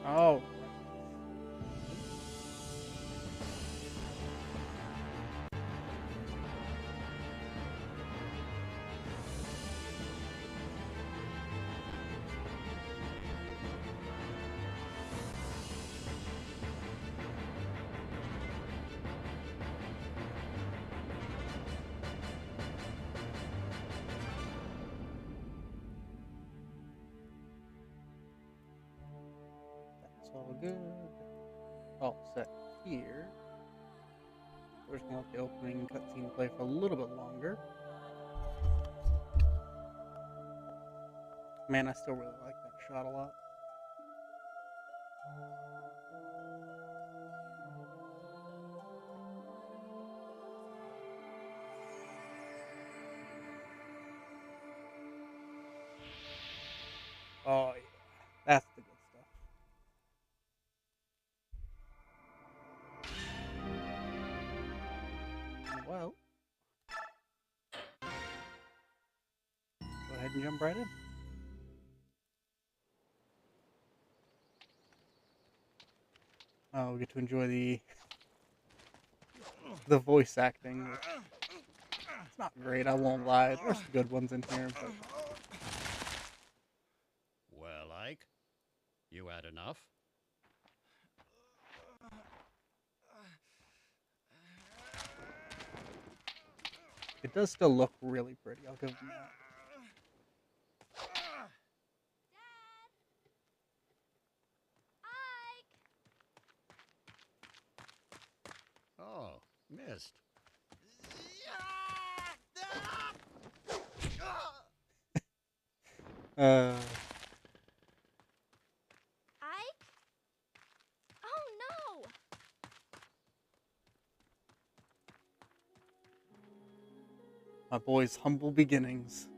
Oh, that's all good. All set here. We're just gonna let the opening cutscene play for a little bit longer. Man, I still really like that shot a lot. Oh yeah, that's the good stuff. Well, go ahead and jump right in. Oh, we get to enjoy the voice acting. It's not great, I won't lie. There's some good ones in here, but Well, Ike, you had enough? it does still look really pretty. I'll give them that. Oh, missed. Uh, Ike? Oh no! my boy's humble beginnings.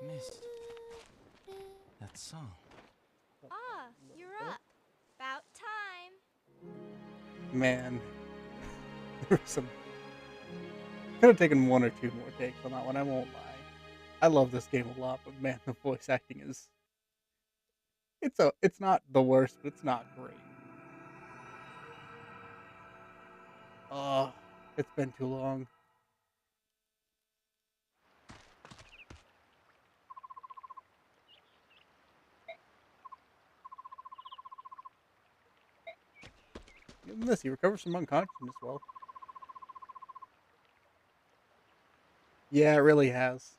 Missed that song. Ah, you're up. About time. Man, there's some. Could have taken one or two more takes on that one. I won't lie. I love this game a lot, but man, the voice acting is. It's not the worst, but it's not great. Oh, it's been too long. Give him this. He recovers from unconsciousness well. Yeah, it really has.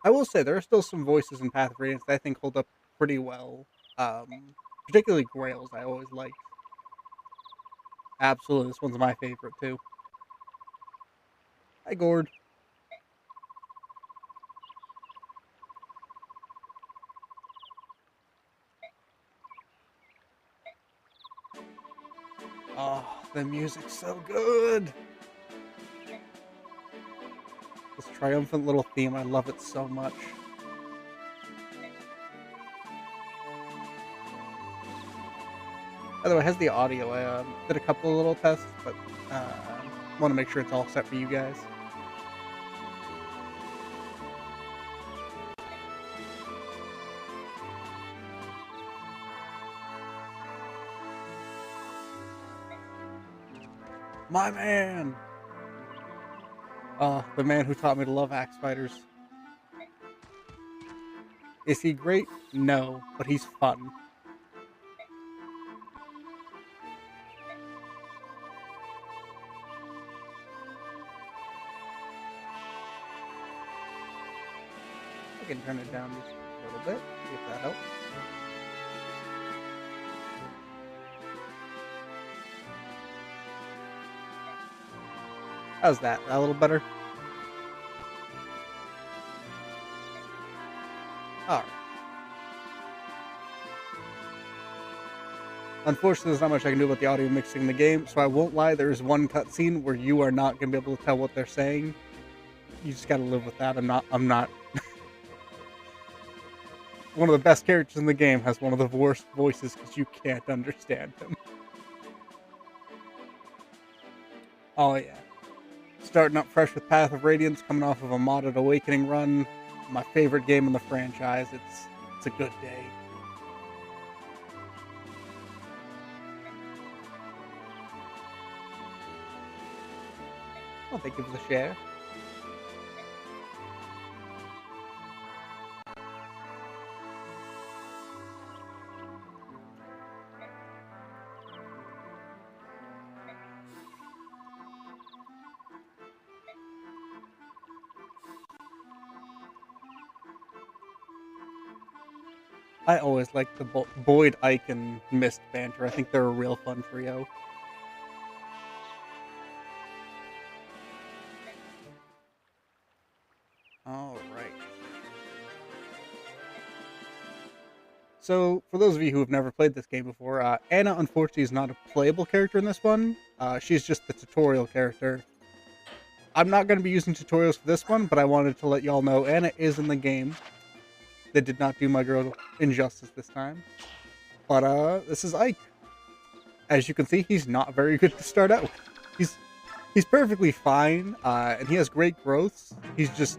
I will say there are still some voices in Path of Radiance that I think hold up pretty well. Particularly Grails, I always liked. Absolutely, this one's my favorite too. Hi, Gord. Oh, the music's so good. This triumphant little theme, I love it so much. By the way, it has the audio. I did a couple of little tests, but want to make sure it's all set for you guys. My man! The man who taught me to love axe fighters. Is he great? No, but he's fun. I can turn it down just a little bit, if that helps. How's that? A little better? Alright. Unfortunately, there's not much I can do about the audio mixing in the game, so I won't lie, there's one cutscene where you are not going to be able to tell what they're saying. You just gotta live with that. I'm not one of the best characters in the game has one of the worst voices because you can't understand him. Oh yeah. Starting up fresh with Path of Radiance, coming off of a modded Awakening run. My favorite game in the franchise. It's a good day. Oh, thank you for the share. I always like the Boyd, Ike, and Mist banter. I think they're a real fun trio. Alright. So, for those of you who have never played this game before, Anna, unfortunately, is not a playable character in this one. She's just the tutorial character. I'm not going to be using tutorials for this one, but I wanted to let y'all know Anna is in the game. They did not do my girl injustice this time. But, this is Ike. As you can see, he's not very good to start out with. He's perfectly fine, and he has great growths. He's just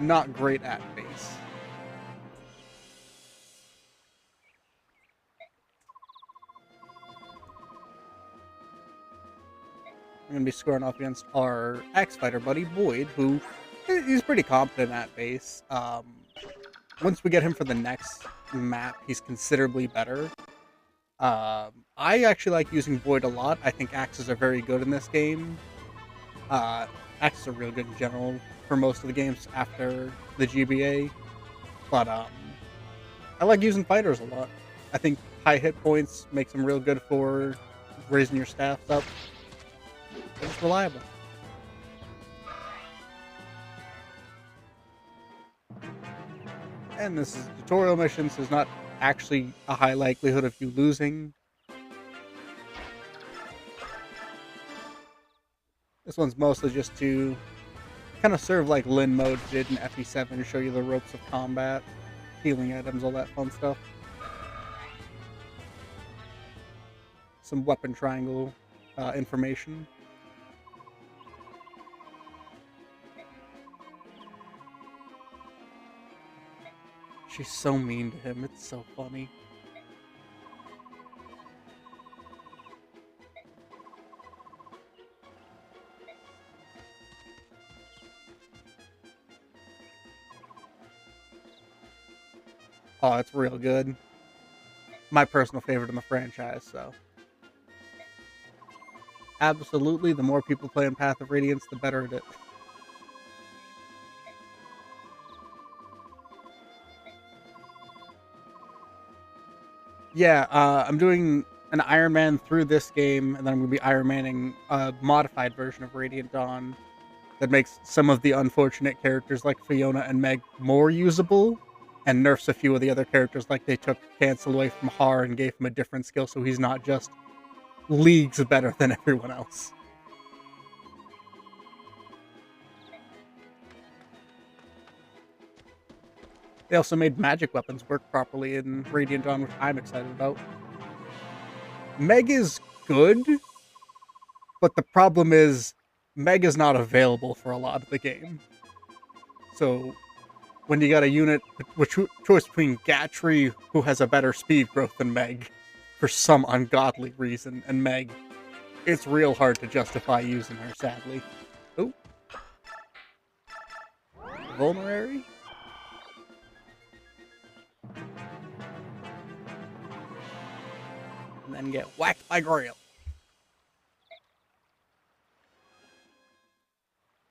not great at base. I'm going to be scoring off against our X-Fighter buddy, Boyd, who he's pretty competent at base. Once we get him for the next map, he's considerably better. I actually like using Boyd a lot. I think axes are very good in this game. Axes are real good in general for most of the games after the GBA. But I like using fighters a lot. I think high hit points makes them real good for raising your staffs up. It's reliable. And this is a tutorial mission, so there's not actually a high likelihood of you losing. This one's mostly just to kind of serve like Lin mode did in FE7, show you the ropes of combat, healing items, all that fun stuff. Some weapon triangle information. She's so mean to him, it's so funny. Oh, it's real good. My personal favorite in the franchise, so. Absolutely, the more people play in Path of Radiance, the better it is. Yeah, I'm doing an Ironman through this game, and then I'm going to be Ironmaning a modified version of Radiant Dawn that makes some of the unfortunate characters like Fiona and Meg more usable, and nerfs a few of the other characters, like they took Cancel away from Har and gave him a different skill, so he's not just leagues better than everyone else. They also made magic weapons work properly in Radiant Dawn, which I'm excited about. Meg is good, but the problem is Meg is not available for a lot of the game. So when you got a unit with choice between Gatry, who has a better speed growth than Meg, for some ungodly reason, and Meg, it's real hard to justify using her, sadly. Oh. Vulnerary? And then get whacked by Grail.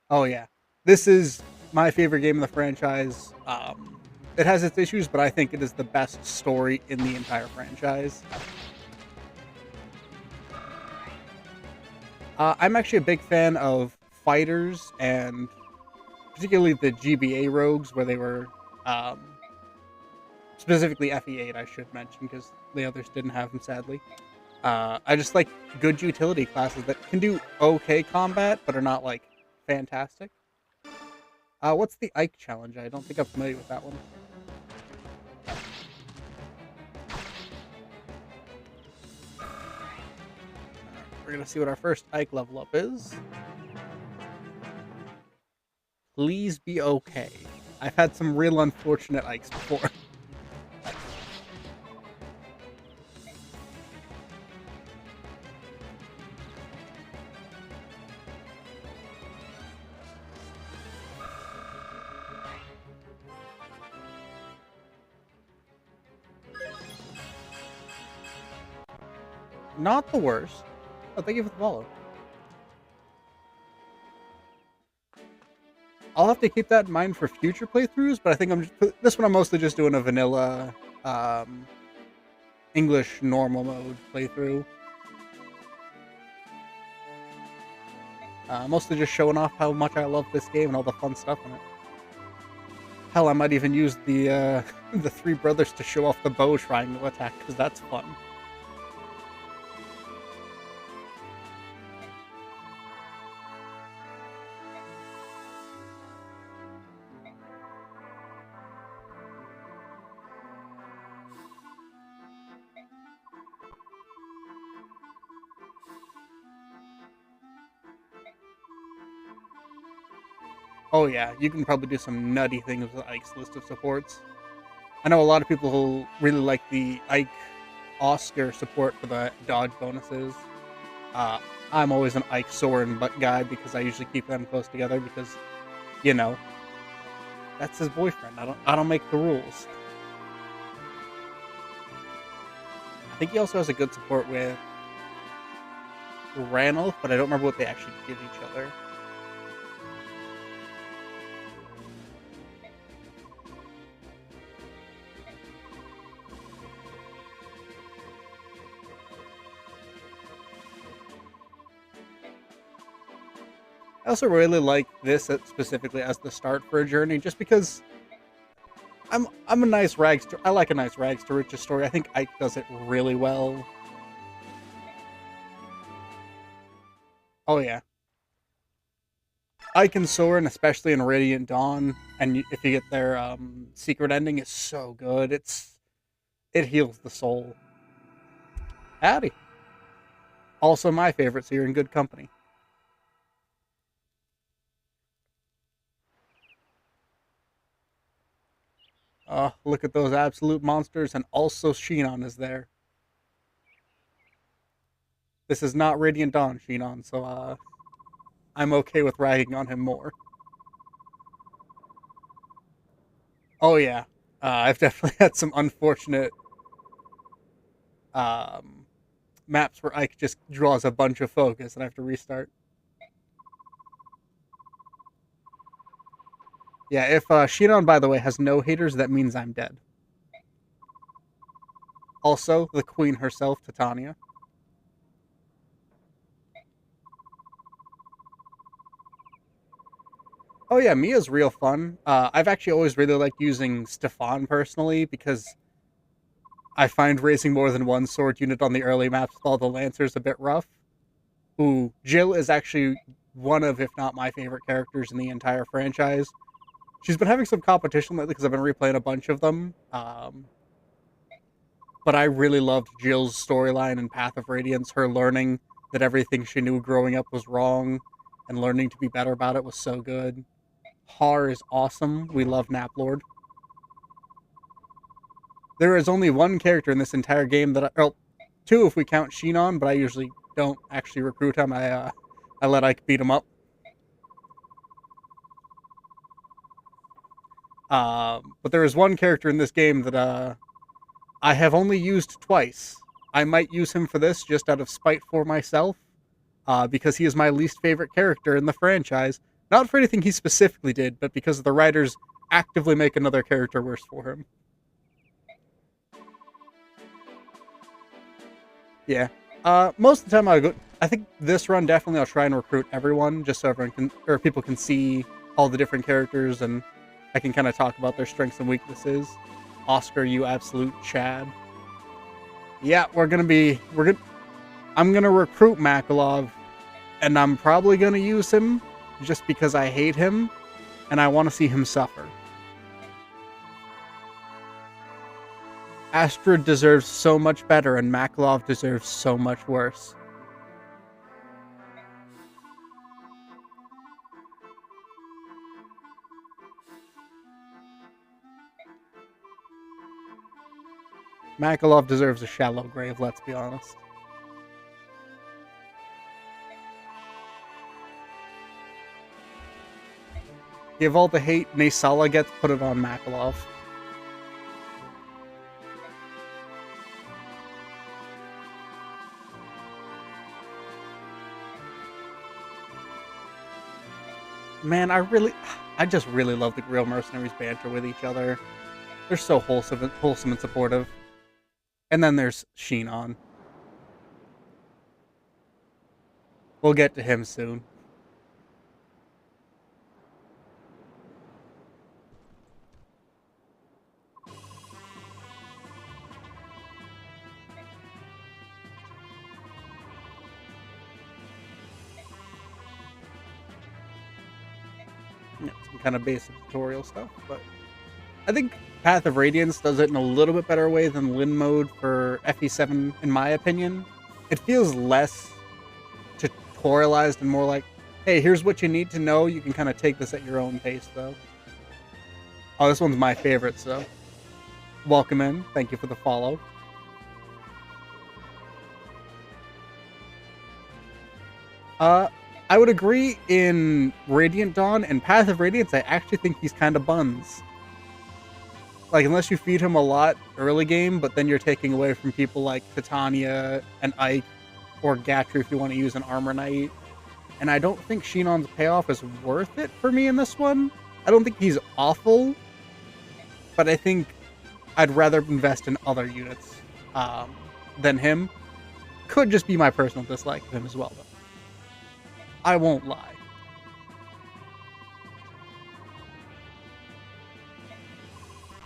Oh yeah. This is my favorite game in the franchise. It has its issues, but I think it is the best story in the entire franchise. I'm actually a big fan of fighters, and particularly the GBA rogues, where they were Specifically FE8, I should mention, because the others didn't have him, sadly. I just like good utility classes that can do okay combat, but are not, like, fantastic. What's the Ike challenge? I don't think I'm familiar with that one. We're gonna see what our first Ike level up is. Please be okay. I've had some real unfortunate Ikes before. Not the worst. Oh, thank you for the follow. I'll have to keep that in mind for future playthroughs, but I think this one I'm mostly just doing a vanilla English normal mode playthrough. Mostly just showing off how much I love this game and all the fun stuff in it. Hell, I might even use the the three brothers to show off the bow triangle attack, because that's fun. Oh yeah, you can probably do some nutty things with Ike's list of supports. I know a lot of people who really like the Ike Oscar support for the dodge bonuses. I'm always an Ike Soren guy, because I usually keep them close together because, you know, that's his boyfriend. I don't make the rules. I think he also has a good support with Ranulph, but I don't remember what they actually give each other. I also really like this specifically as the start for a journey, just because I'm a nice rags to I like a nice rags to riches story. I think Ike does it really well. Oh yeah, Ike and Soren, especially in Radiant Dawn, and if you get their secret ending, is so good. It heals the soul. Howdy. Also my favorite, so you're in good company. Look at those absolute monsters, and also Shinon is there. This is not Radiant Dawn Shinon, so I'm okay with ragging on him more. Oh yeah, I've definitely had some unfortunate maps where Ike just draws a bunch of focus and I have to restart. Yeah, if Shinon, by the way, has no haters, that means I'm dead. Also, the queen herself, Titania. Oh yeah, Mia's real fun. I've actually always really liked using Stefan personally, because I find raising more than one sword unit on the early maps with all the Lancers a bit rough. Ooh, Jill is actually one of, if not my favorite characters in the entire franchise. She's been having some competition lately because I've been replaying a bunch of them. But I really loved Jill's storyline in Path of Radiance. Her learning that everything she knew growing up was wrong and learning to be better about it was so good. Har is awesome. We love Naplord. There is only one character in this entire game that two if we count Shinon, but I usually don't actually recruit him. I let Ike beat him up. But there is one character in this game that I have only used twice. I might use him for this just out of spite for myself, because he is my least favorite character in the franchise. Not for anything he specifically did, but because the writers actively make another character worse for him. Yeah. Most of the time I think this run definitely I'll try and recruit everyone, just so everyone can, or people can see all the different characters and I can kind of talk about their strengths and weaknesses. Oscar, you absolute Chad. Yeah, I'm gonna recruit Makalov, and I'm probably gonna use him just because I hate him, and I want to see him suffer. Astrid deserves so much better, and Makalov deserves so much worse. Makalov deserves a shallow grave, let's be honest. Give all the hate Nasala gets, put it on Makalov. Man, I just really love the Real Mercenaries banter with each other. They're so wholesome and supportive. And then there's Sheenon. We'll get to him soon. Yeah, some kind of basic tutorial stuff, but I think Path of Radiance does it in a little bit better way than Lin mode for FE7, in my opinion. It feels less tutorialized and more like, hey, here's what you need to know. You can kind of take this at your own pace, though. Oh, this one's my favorite, so welcome in. Thank you for the follow. I would agree in Radiant Dawn and Path of Radiance. I actually think he's kind of buns. Like, unless you feed him a lot early game, but then you're taking away from people like Titania and Ike, or Gatry if you want to use an Armor Knight. And I don't think Sheenon's payoff is worth it for me in this one. I don't think he's awful, but I think I'd rather invest in other units than him. Could just be my personal dislike of him as well, though. I won't lie.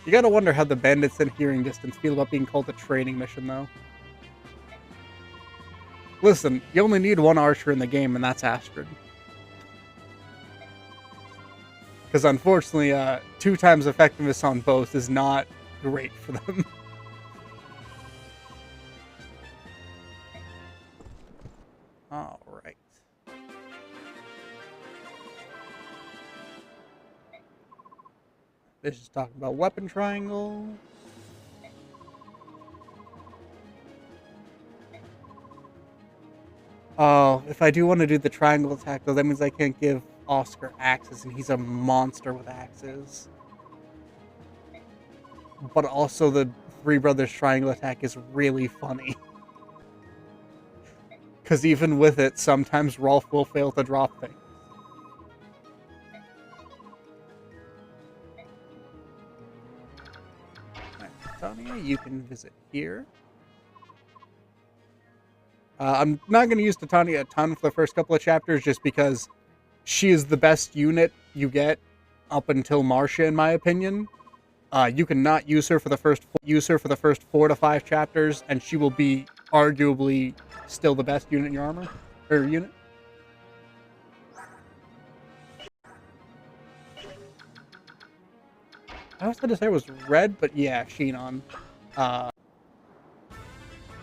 You gotta wonder how the bandits in hearing distance feel about being called a training mission, though. Listen, you only need one archer in the game, and that's Astrid. Because unfortunately, 2 times effectiveness on both is not great for them. Alright. This is talking about weapon triangle. Oh, if I do want to do the triangle attack, though, that means I can't give Oscar axes, and he's a monster with axes. But also, the Three Brothers triangle attack is really funny. Because even with it, sometimes Rolf will fail to drop things. Tanya, you can visit here. I'm not going to use Titania a ton for the first couple of chapters, just because she is the best unit you get up until Marcia, in my opinion. You cannot use her for the first 4 to 5 chapters, and she will be arguably still the best unit in your armor or unit. I was going to say it was red, but yeah, Sheenon.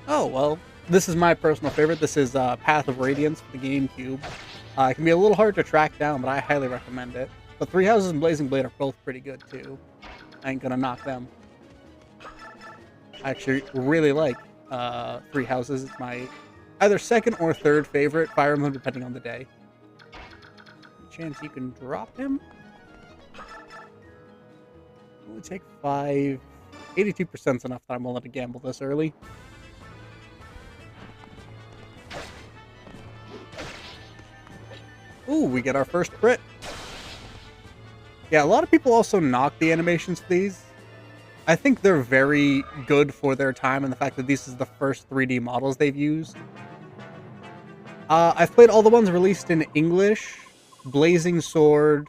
Oh well. This is my personal favorite. This is Path of Radiance for the GameCube. It can be a little hard to track down, but I highly recommend it. But Three Houses and Blazing Blade are both pretty good, too. I ain't gonna knock them. I actually really like Three Houses. It's my either second or third favorite Fire Emblem, depending on the day. Chance you can drop him? Only take 5. 82% is enough that I'm willing to gamble this early. Ooh, we get our first crit. Yeah, a lot of people also knock the animations for these. I think they're very good for their time and the fact that this is the first 3D models they've used. I've played all the ones released in English, Blazing Sword,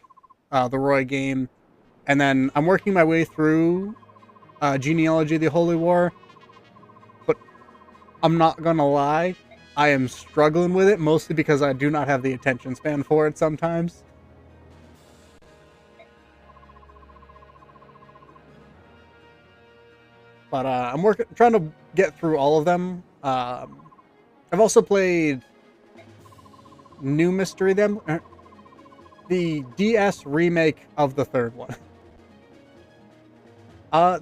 the Roy game, and then I'm working my way through Genealogy of the Holy War, but I'm not gonna lie, I am struggling with it, mostly because I do not have the attention span for it sometimes. But I'm trying to get through all of them. I've also played New Mystery Them, the DS remake of the third one.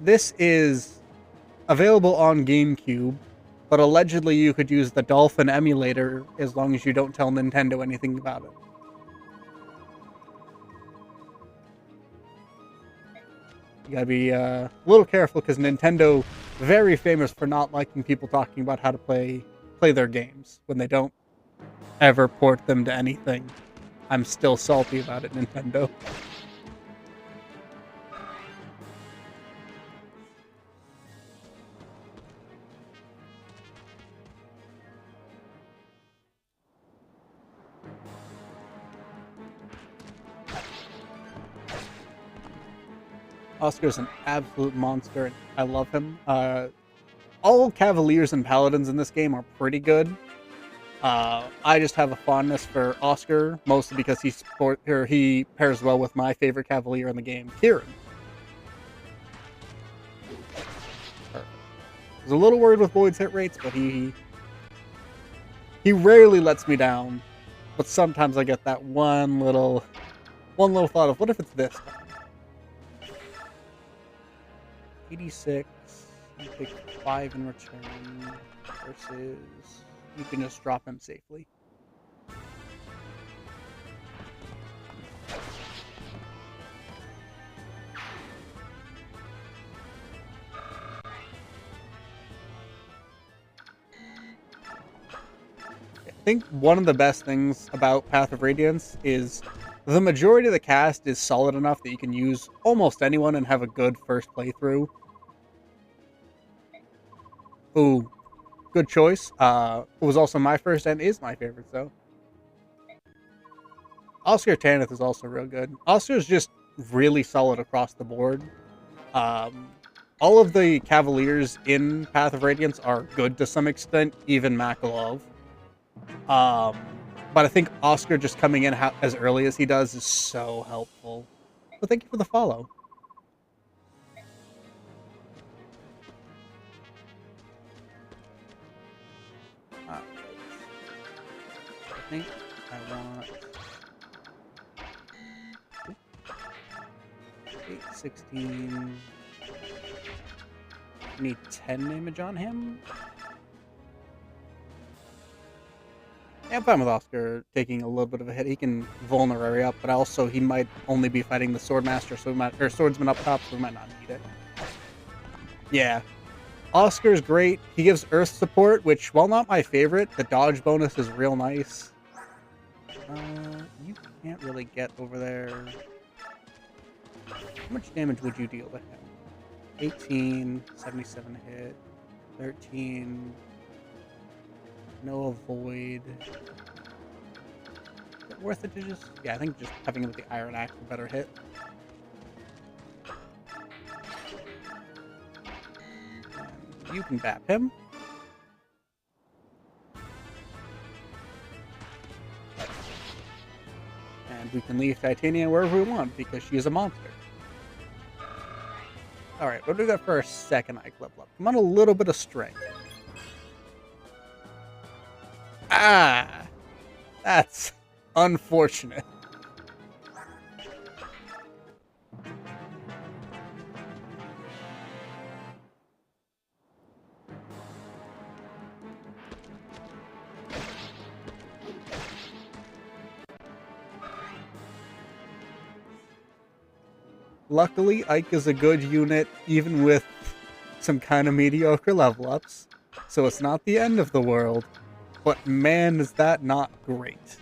This is available on GameCube, but allegedly you could use the Dolphin emulator as long as you don't tell Nintendo anything about it. You gotta be a little careful because Nintendo very famous for not liking people talking about how to play their games when they don't ever port them to anything. I'm still salty about it, Nintendo. Oscar's an absolute monster, and I love him. All Cavaliers and Paladins in this game are pretty good. I just have a fondness for Oscar, mostly because he pairs well with my favorite Cavalier in the game, Kieran. I was a little worried with Void's hit rates, but he rarely lets me down. But sometimes I get that one little thought of, what if it's this time? 86, you take 5 in return, versus you can just drop him safely. I think one of the best things about Path of Radiance is the majority of the cast is solid enough that you can use almost anyone and have a good first playthrough. Ooh, good choice. It was also my first and is my favorite, so. Oscar Tanith is also real good. Oscar's just really solid across the board. All of the Cavaliers in Path of Radiance are good to some extent, even Makalov. But I think Oscar just coming in as early as he does is so helpful. Well, thank you for the follow. I think I want 816. I need 10 damage on him. Yeah, I'm fine with Oscar taking a little bit of a hit. He can vulnerary up, but also he might only be fighting the Swordmaster, or Swordsman up top, so we might not need it. Yeah. Oscar's great. He gives Earth support, which, while not my favorite, the dodge bonus is real nice. You can't really get over there. How much damage would you deal to him? 18, 77 hit, 13... No avoid. Is it worth it to just... Yeah, I think just having it with the Iron Axe a better hit. And you can bap him. And we can leave Titania wherever we want because she is a monster. Alright, we'll do that for our second Ike level up. I'm on a little bit of strength. Ah! That's unfortunate. Luckily, Ike is a good unit, even with some kind of mediocre level ups, so it's not the end of the world. But man, is that not great.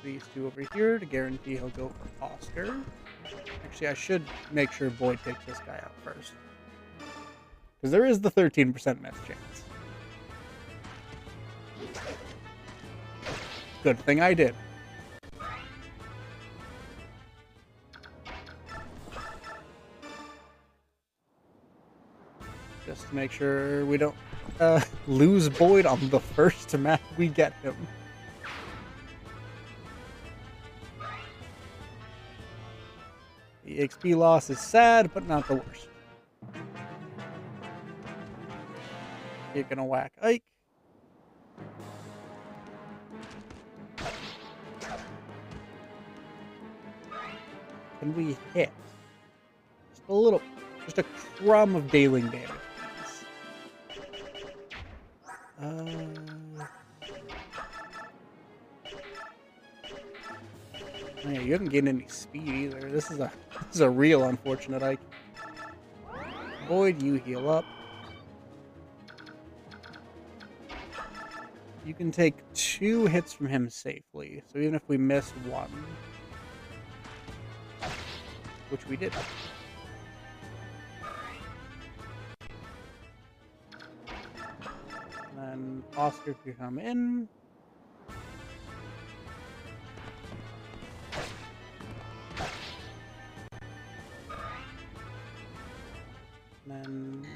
These two over here to guarantee he'll go for Oscar. Actually, I should make sure Void takes this guy out first. Because there is the 13% miss chance. Good thing I did. Just to make sure we don't lose Boyd on the first map we get him. The XP loss is sad, but not the worst. You're gonna whack Ike. Can we hit? Just a little, just a crumb of dealing damage. Yeah, you haven't gained any speed either. This is a real unfortunate Ike. Boyd, you heal up. You can take 2 hits from him safely. So even if we miss 1, which we did. And then Oscar can come in. And then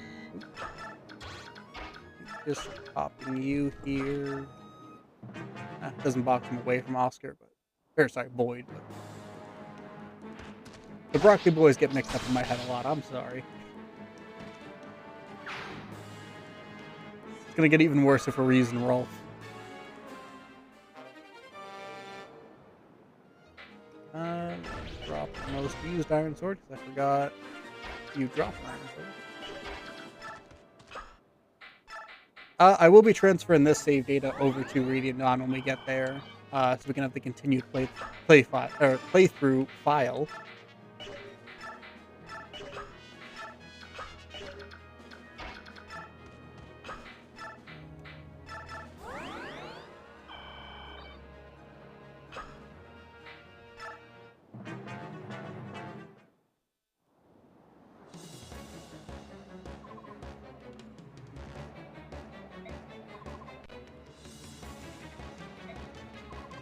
just popping you here. Doesn't box him away from Oscar, but sorry, Boyd. But the Broccoli Boys get mixed up in my head a lot. I'm sorry. It's gonna get even worse if we're using Rolf. Drop the most used Iron Sword because I forgot you dropped an Iron Sword. I will be transferring this save data over to Radiant Dawn when we get there, so we can have the continued playthrough file.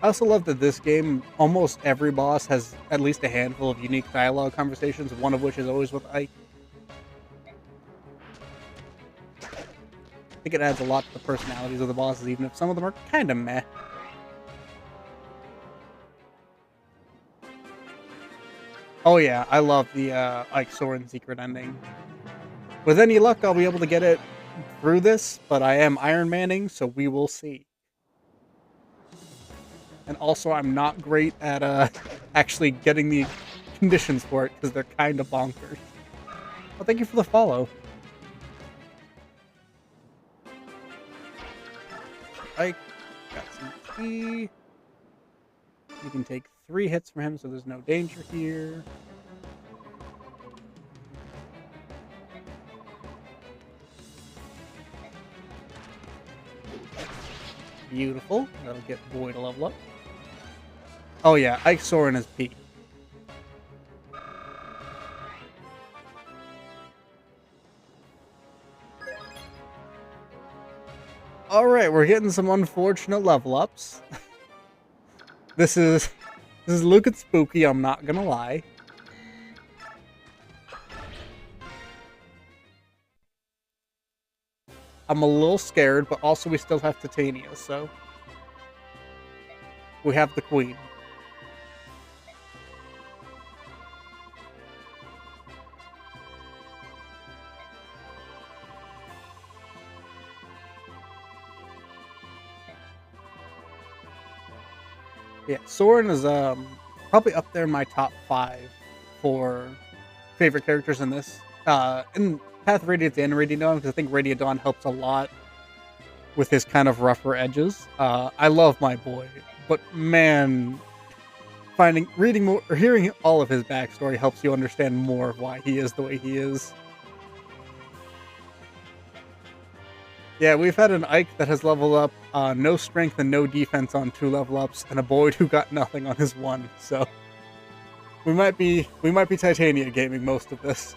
I also love that this game, almost every boss has at least a handful of unique dialogue conversations, one of which is always with Ike. I think it adds a lot to the personalities of the bosses, even if some of them are kind of meh. Oh yeah, I love the Ike Soren secret ending. With any luck, I'll be able to get it through this, but I am Iron Manning, so we will see. And also, I'm not great at actually getting the conditions for it, because they're kind of bonkers. Well, thank you for the follow. Ike, got some XP. You can take 3 hits from him, so there's no danger here. Beautiful. That'll get Boyd a level up. Oh yeah, Ike Soren is peak. Alright, we're getting some unfortunate level ups. This is looking spooky, I'm not gonna lie. I'm a little scared, but also we still have Titania, so we have the queen. Yeah, Soren is probably up there in my top 5 for favorite characters in this. In Path of Radiance and Radiant Dawn, because I think Radiant Dawn helps a lot with his kind of rougher edges. I love my boy, but man, reading more or hearing all of his backstory helps you understand more of why he is the way he is. Yeah, we've had an Ike that has leveled up no strength and no defense on 2 level ups, and a Boyd who got nothing on his 1. So we might be Titania gaming most of this.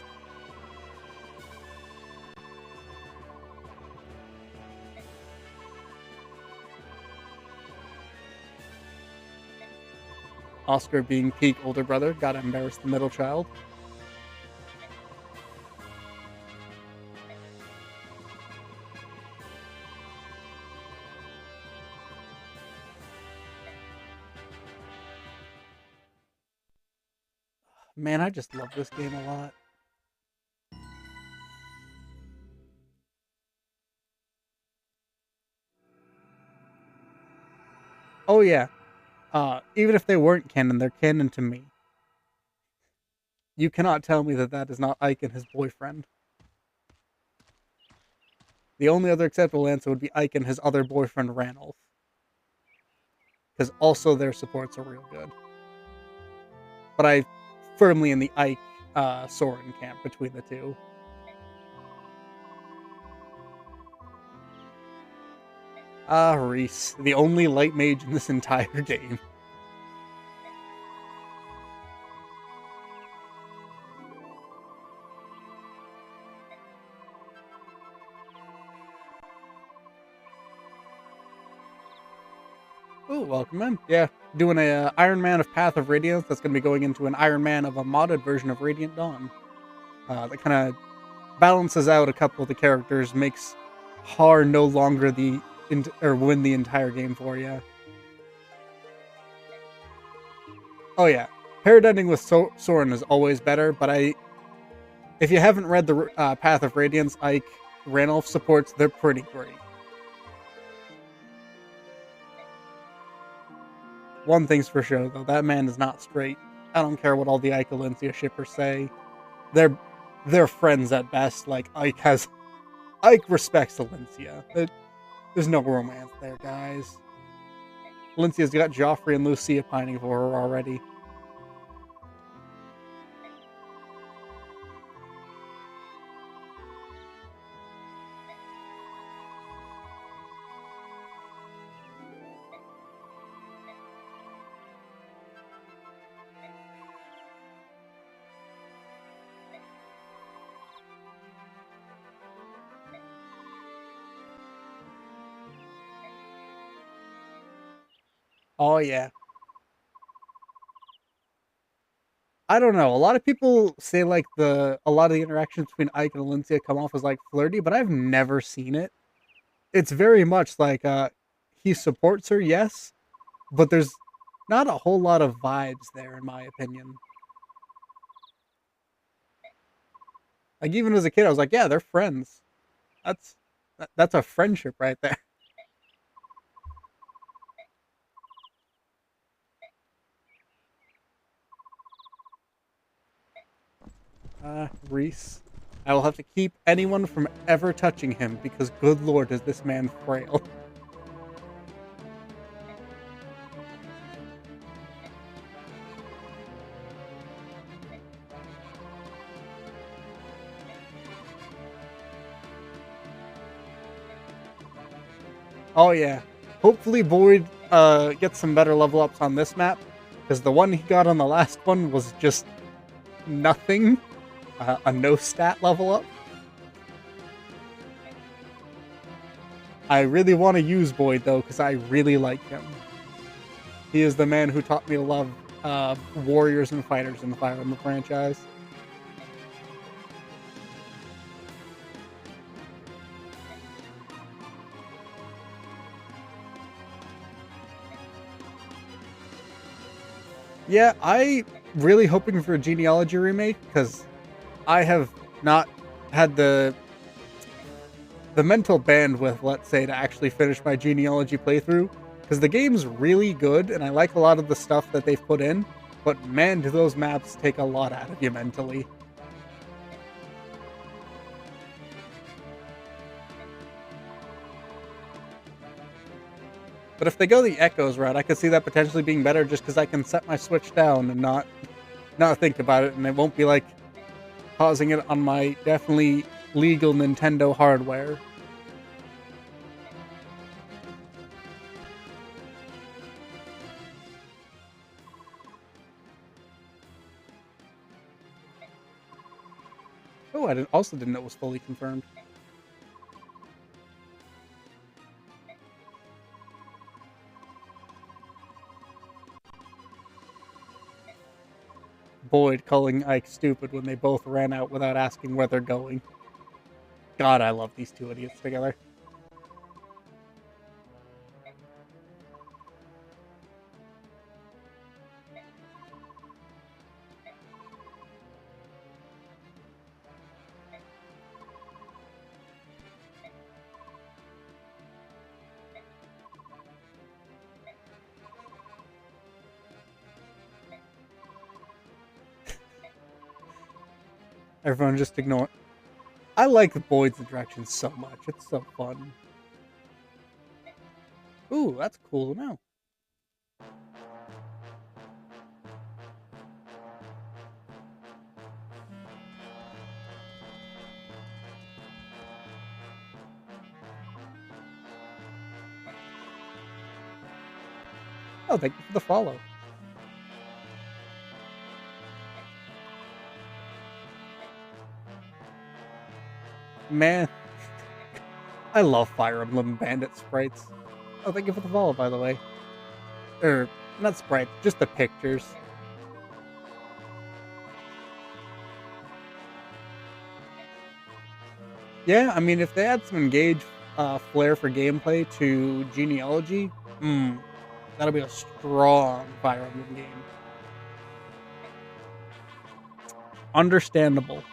Oscar being peak older brother, gotta embarrass the middle child. Man, I just love this game a lot. Oh yeah. Even if they weren't canon, they're canon to me. You cannot tell me that that is not Ike and his boyfriend. The only other acceptable answer would be Ike and his other boyfriend, Ranulph. Because also their supports are real good. But I firmly in the Ike Soren camp between the two. Reese, the only light mage in this entire game. Ooh, welcome in. Yeah, doing a Ironman of Path of Radiance that's going to be going into an Ironman of a modded version of Radiant Dawn. That kind of balances out a couple of the characters, makes Har no longer or win the entire game for you. Oh yeah, paired ending with Soren is always better, but if you haven't read the Path of Radiance, Ike, Ranulph supports, they're pretty great. One thing's for sure though, that man is not straight. I don't care what all the Ike Alencia shippers say. They're friends at best. Like Ike respects Alencia. There's no romance there, guys. Alencia's got Joffrey and Lucia pining for her already. Oh yeah. I don't know. A lot of people say like a lot of the interactions between Ike and Alencia come off as like flirty, but I've never seen it. It's very much like he supports her, yes, but there's not a whole lot of vibes there in my opinion. Like even as a kid I was like, yeah, they're friends. That's that's a friendship right there. Reese. I will have to keep anyone from ever touching him because good lord is this man frail. Oh yeah. Hopefully Boyd gets some better level ups on this map, because the one he got on the last one was just nothing. A no stat level up. I really want to use Boyd though, because I really like him. He is the man who taught me to love warriors and fighters in the Fire Emblem franchise. Yeah, I really hoping for a genealogy remake because I have not had the mental bandwidth, let's say, to actually finish my genealogy playthrough. Because the game's really good, and I like a lot of the stuff that they've put in, but man, do those maps take a lot out of you mentally. But if they go the Echoes route, I could see that potentially being better just because I can set my Switch down and not think about it, and it won't be like pausing it on my definitely legal Nintendo hardware. Oh, I also didn't know it was fully confirmed. Boyd calling Ike stupid when they both ran out without asking where they're going. God, I love these two idiots together. Everyone just ignore. I like Boyd's interactions so much. It's so fun. Ooh, that's cool to know. Oh, thank you for the follow. Man, I love Fire Emblem Bandit sprites. Oh, thank you for the follow, by the way. Not sprites, just the pictures. Yeah, I mean, if they add some engage flair for gameplay to Genealogy, that'll be a strong Fire Emblem game. Understandable.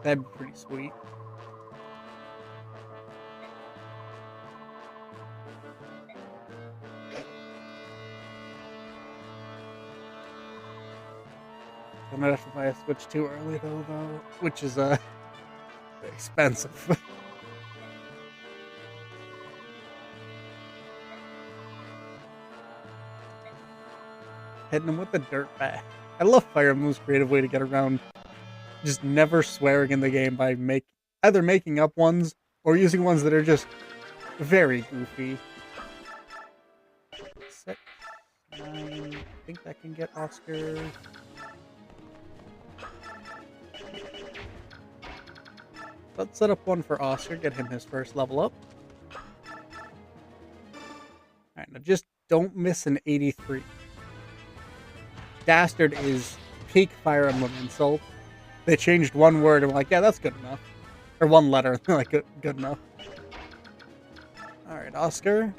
That'd be pretty sweet. I'm gonna have to buy a Switch too early though, which is expensive. Hitting him with the dirt bag. I love Fire Emblem's creative way to get around just never swearing in the game by either making up ones or using ones that are just very goofy. 6, 9, I think that can get Oscar. Let's set up one for Oscar, get him his first level up. Alright, now just don't miss an 83. Dastard is peak Fire Emblem insult. They changed one word and we're like, yeah, that's good enough. Or one letter, like, good enough. Alright, Oscar,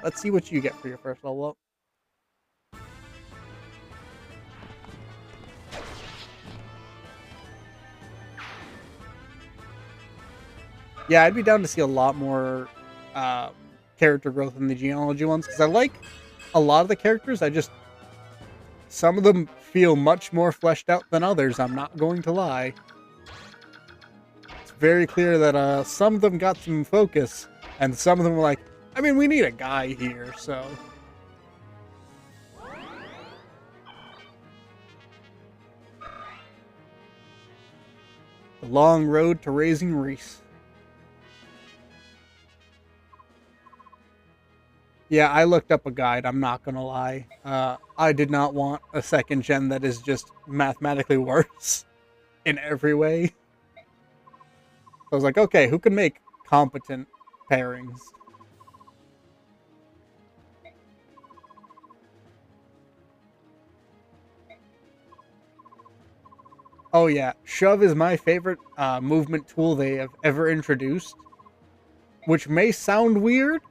let's see what you get for your first level up. Yeah, I'd be down to see a lot more character growth in the genealogy ones, because I like a lot of the characters. Some of them feel much more fleshed out than others, I'm not going to lie. It's very clear that some of them got some focus, and some of them were like, I mean, we need a guy here, so... The long road to raising Reese. Yeah, I looked up a guide, I'm not gonna lie. I did not want a second gen that is just mathematically worse in every way. So I was like, okay, who can make competent pairings? Oh yeah, shove is my favorite movement tool they have ever introduced. Which may sound weird,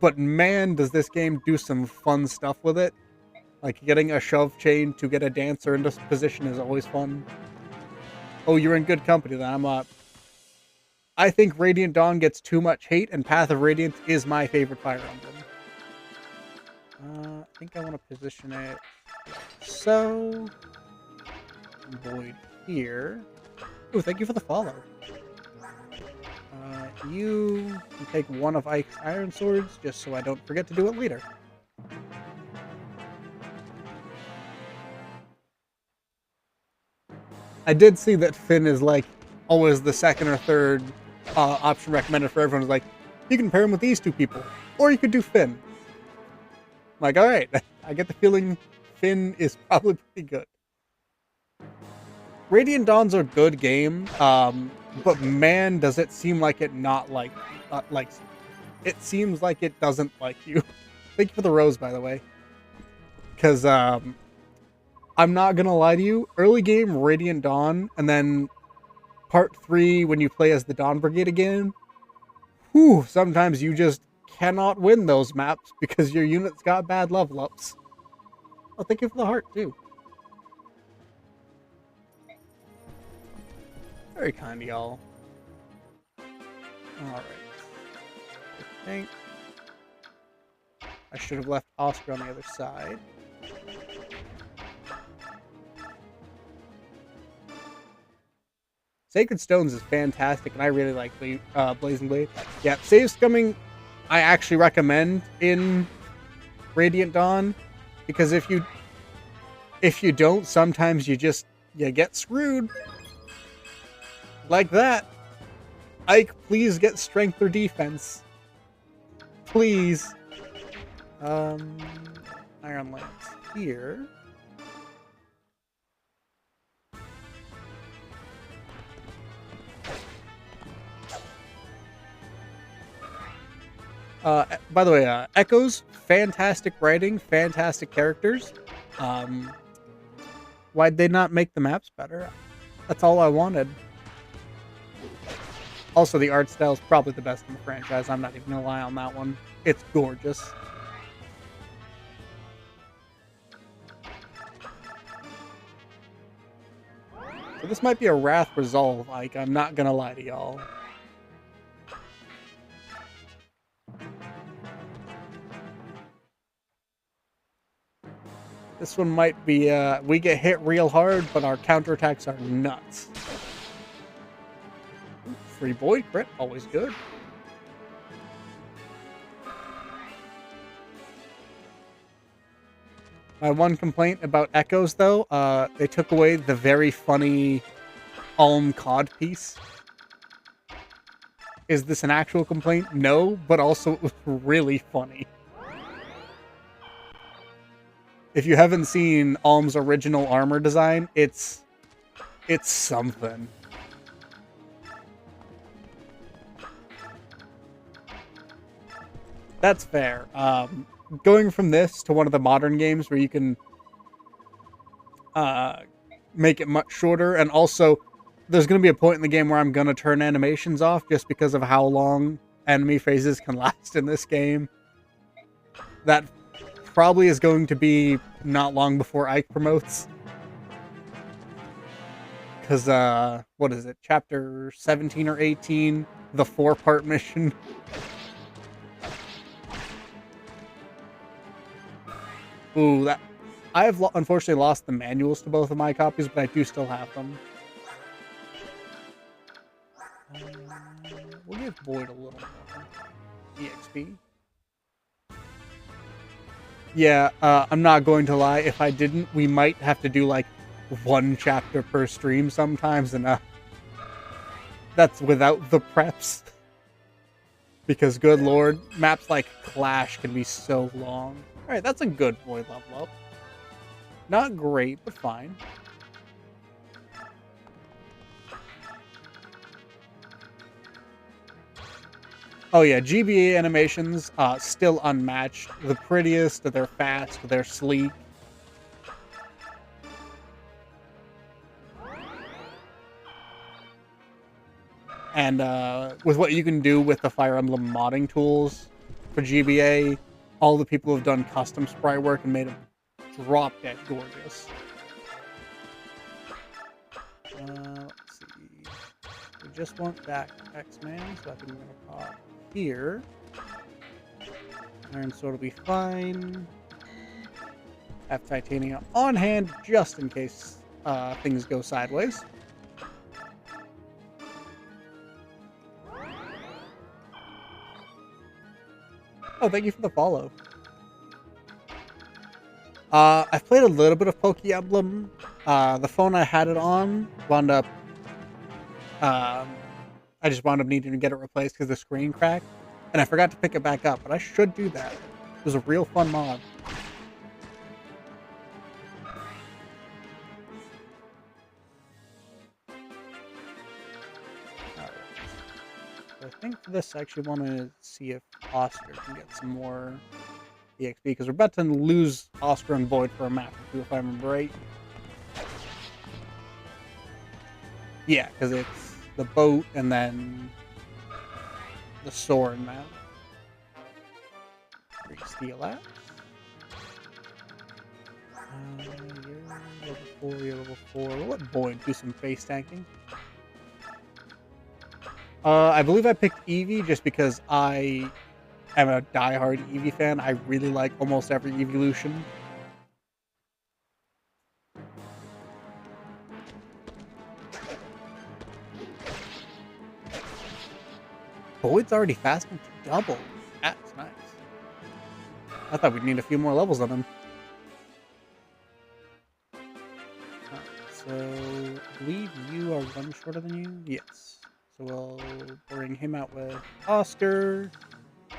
but man, does this game do some fun stuff with it. Like, getting a shove chain to get a dancer into position is always fun. Oh, you're in good company then. I think Radiant Dawn gets too much hate, and Path of Radiance is my favorite Fire Emblem. I think I want to position it so. Void here. Oh, thank you for the follow. You can take one of Ike's iron swords, just so I don't forget to do it later. I did see that Finn is like always the second or third option recommended for everyone. Is like, you can pair him with these two people, or you could do Finn. I'm like, all right, I get the feeling Finn is probably pretty good. Radiant Dawn's a good game, but man, does it seem like it not likes you. It seems like it doesn't like you. Thank you for the rose, by the way. Because I'm not gonna lie to you, early game Radiant Dawn, and then part 3 when you play as the Dawn Brigade again, whew, sometimes you just cannot win those maps because your unit's got bad level ups. Oh, thank you for the heart too. Very kind of y'all. Alright. I think I should have left Oscar on the other side. Sacred Stones is fantastic, and I really like Blazing Blade. Yeah, save scumming I actually recommend in Radiant Dawn, because if you don't, sometimes you get screwed. Like that. Ike, please get strength or defense. Please. Iron Lance here. By the way, Echoes, fantastic writing, fantastic characters. Why'd they not make the maps better? That's all I wanted. Also, the art style is probably the best in the franchise. I'm not even gonna lie on that one. It's gorgeous. So this might be a Wrath Resolve, like, I'm not gonna lie to y'all. This one might be, we get hit real hard, but our counterattacks are nuts. Free Void crit, always good. My one complaint about Echoes, though, they took away the very funny Alm Cod piece. Is this an actual complaint? No, but also it was really funny. If you haven't seen Alm's original armor design, it's something. That's fair. Going from this to one of the modern games where you can make it much shorter, and also there's going to be a point in the game where I'm going to turn animations off just because of how long enemy phases can last in this game. That probably is going to be not long before Ike promotes. Because, what is it? Chapter 17 or 18? The 4-part mission. Ooh, that... I've unfortunately lost the manuals to both of my copies, but I do still have them. We'll give Void a little more EXP. Yeah, I'm not going to lie. If I didn't, we might have to do, like, one chapter per stream sometimes, and that's without the preps. Because, good lord, maps like Clash can be so long. Alright, that's a good Void level up. Not great, but fine. Oh yeah, GBA animations, still unmatched. The prettiest, they're fast, they're sleek. And with what you can do with the Fire Emblem modding tools for GBA, all the people who've done custom sprite work and made them drop dead gorgeous. Let's see. We just want back X-Man, so I think we're going to pop here. Iron Sword will be fine. Have Titania on hand just in case things go sideways. Oh, thank you for the follow. I've played a little bit of Poke Emblem. The phone I had it on wound up... I just wound up needing to get it replaced because the screen cracked. And I forgot to pick it back up, but I should do that. It was a real fun mod. Alright. So I think for this I actually want to see if Oscar can get some more EXP, because we're about to lose Oscar and Void for a map or two, if I remember right. Yeah, because it's the boat and then the sword map. Steal that. You're level 4, you're level 4. We'll let Void do some face tanking. I believe I picked Eevee just because I am a diehard Eevee fan. I really like almost every evolution. Boyd's already fasting to double. That's nice. I thought we'd need a few more levels on him. Alright, so I believe you are one shorter than you? Yes. So we'll bring him out with Oscar. He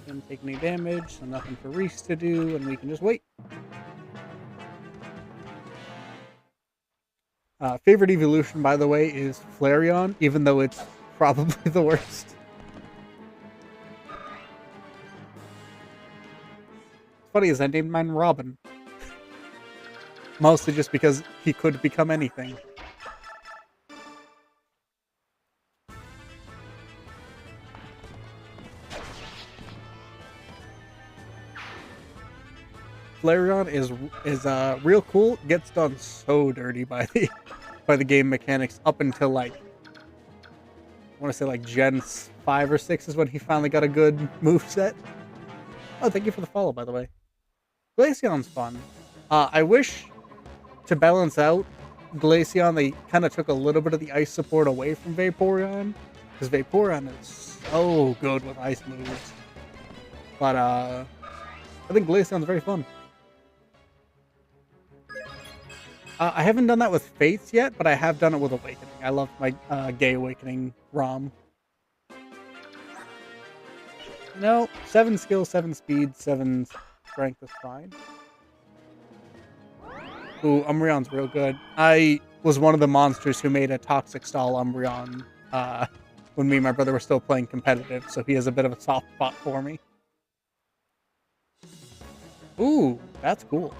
didn't take any damage, so nothing for Reese to do, and we can just wait. Favorite evolution, by the way, is Flareon, even though it's probably the worst. Funny is I named mine Robin. Mostly just because he could become anything. Flareon is real cool. Gets done so dirty by the game mechanics up until like I want to say like Gen 5 or 6 is when he finally got a good moveset. Oh, thank you for the follow, by the way. Glaceon's fun. I wish to balance out Glaceon, they kind of took a little bit of the ice support away from Vaporeon, because Vaporeon is so good with ice moves. But I think Glaceon's very fun. I haven't done that with Fates yet, but I have done it with Awakening. I love my Gay Awakening ROM. No, 7 skill, 7 speed, 7 strength is fine. Ooh, Umbreon's real good. I was one of the monsters who made a Toxic Stall Umbreon when me and my brother were still playing competitive, so he has a bit of a soft spot for me. Ooh, that's cool.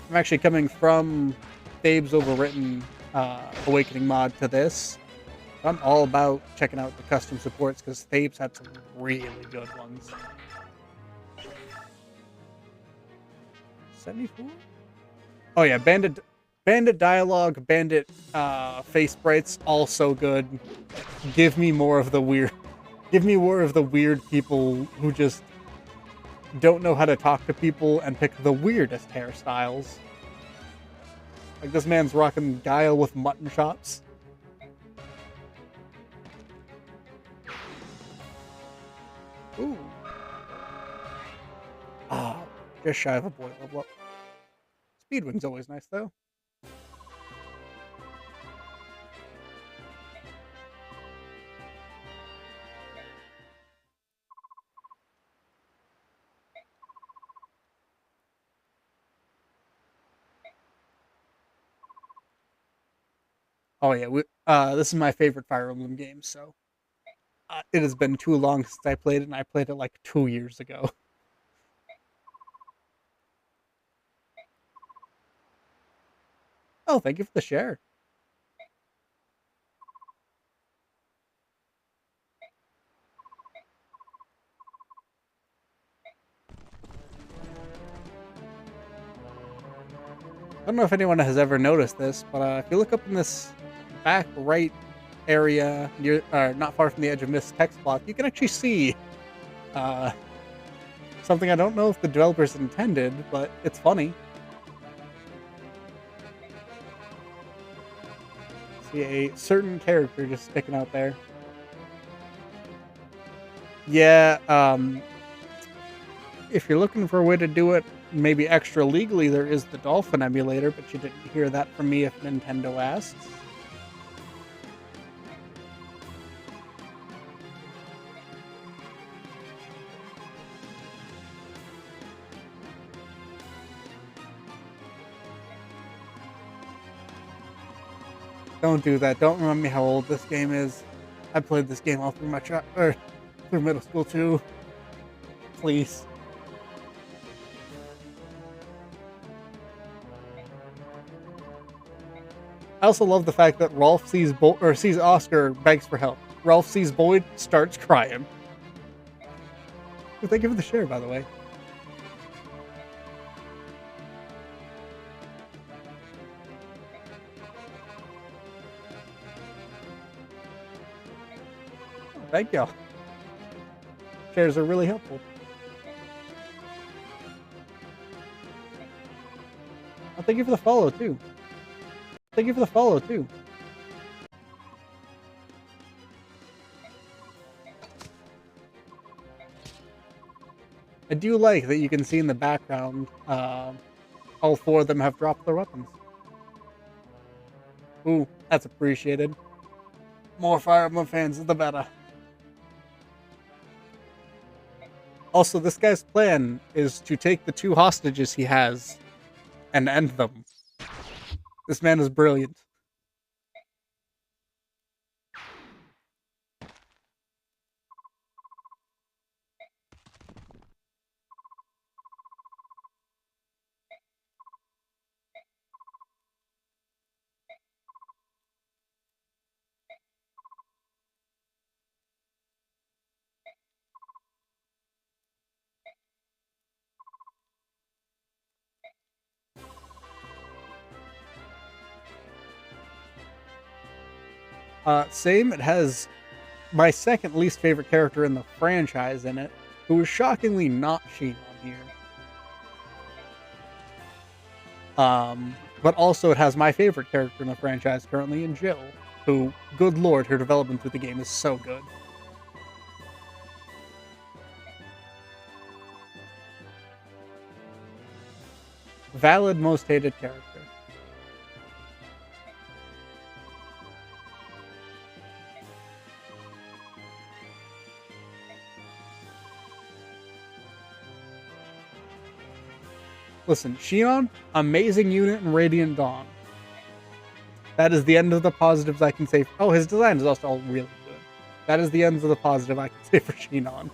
I'm actually coming from Thabe's Overwritten Awakening mod to this. I'm all about checking out the custom supports because Thabe's had some really good ones. 74? Oh yeah, Bandit dialogue, Bandit face sprites, all so good. Give me more of the weird people who just don't know how to talk to people and pick the weirdest hairstyles. Like this man's rocking Guile with mutton chops. Ooh. Ah, just shy of a boy level up. Speedwing's always nice though. Oh yeah, this is my favorite Fire Emblem game, so it has been too long since I played it, and I played it like 2 years ago. Oh, thank you for the share. I don't know if anyone has ever noticed this, but if you look up in this back right area, near, not far from the edge of this text block, you can actually see something I don't know if the developers intended, but it's funny. See a certain character just sticking out there. Yeah, if you're looking for a way to do it maybe extra legally, there is the Dolphin emulator, but you didn't hear that from me if Nintendo asks. Don't do that. Don't remind me how old this game is. I played this game all through my through middle school too. Please. I also love the fact that Rolf sees sees Oscar, begs for help. Rolf sees Boyd, starts crying. Thank you for the share, by the way. Thank y'all. Shares are really helpful. Oh, thank you for the follow, too. Thank you for the follow, too. I do like that you can see in the background, all 4 of them have dropped their weapons. Ooh, that's appreciated. More Fire Emblem fans, the better. Also, this guy's plan is to take the 2 hostages he has and end them. This man is brilliant. Same. It has my second least favorite character in the franchise in it, who is shockingly not Shinon here. But also it has my favorite character in the franchise currently in Jill, who, good lord, her development through the game is so good. Valid most hated character. Listen, Shinon, amazing unit in Radiant Dawn. That is the end of the positives I can say. Oh, his design is also really good. That is the ends of the positive I can say for Shinon.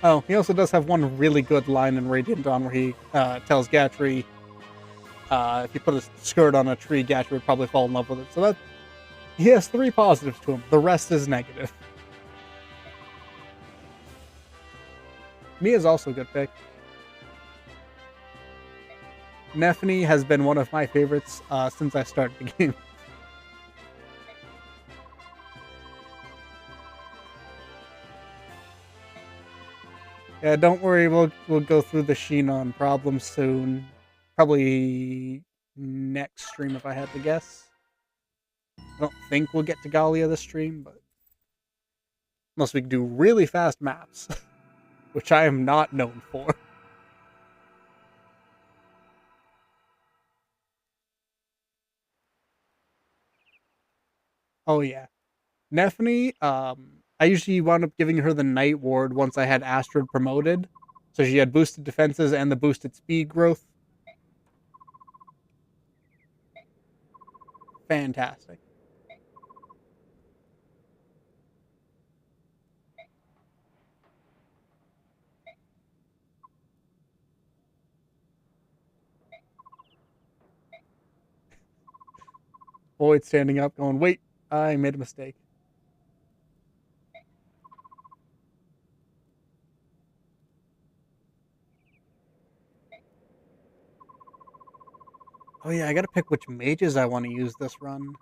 Oh, he also does have one really good line in Radiant Dawn where he tells Gatry, if you put a skirt on a tree, Gatry would probably fall in love with it. So that he has 3 positives to him. The rest is negative. Mia's also a good pick. Nephany has been one of my favorites since I started the game. Yeah, don't worry, we'll go through the Shinon problem soon. Probably next stream if I had to guess. I don't think we'll get to Galia this stream, but unless we can do really fast maps, which I am not known for. Oh yeah. Nephany, I usually wound up giving her the Night Ward once I had Astrid promoted. So she had boosted defenses and the boosted speed growth. Fantastic. Boyd standing up going, wait, I made a mistake. Oh yeah, I gotta pick which mages I want to use this run.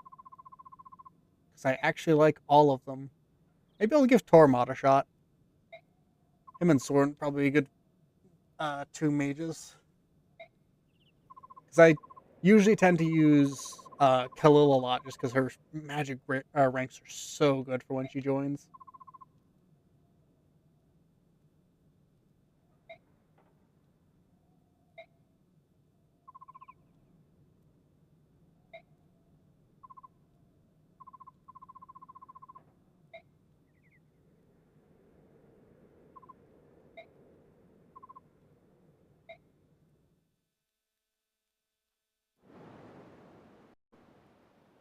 Because I actually like all of them. Maybe I'll give Tormod a shot. Him and Soren probably a good 2 mages. Because I usually tend to use Khalil a lot just because her magic ranks are so good for when she joins.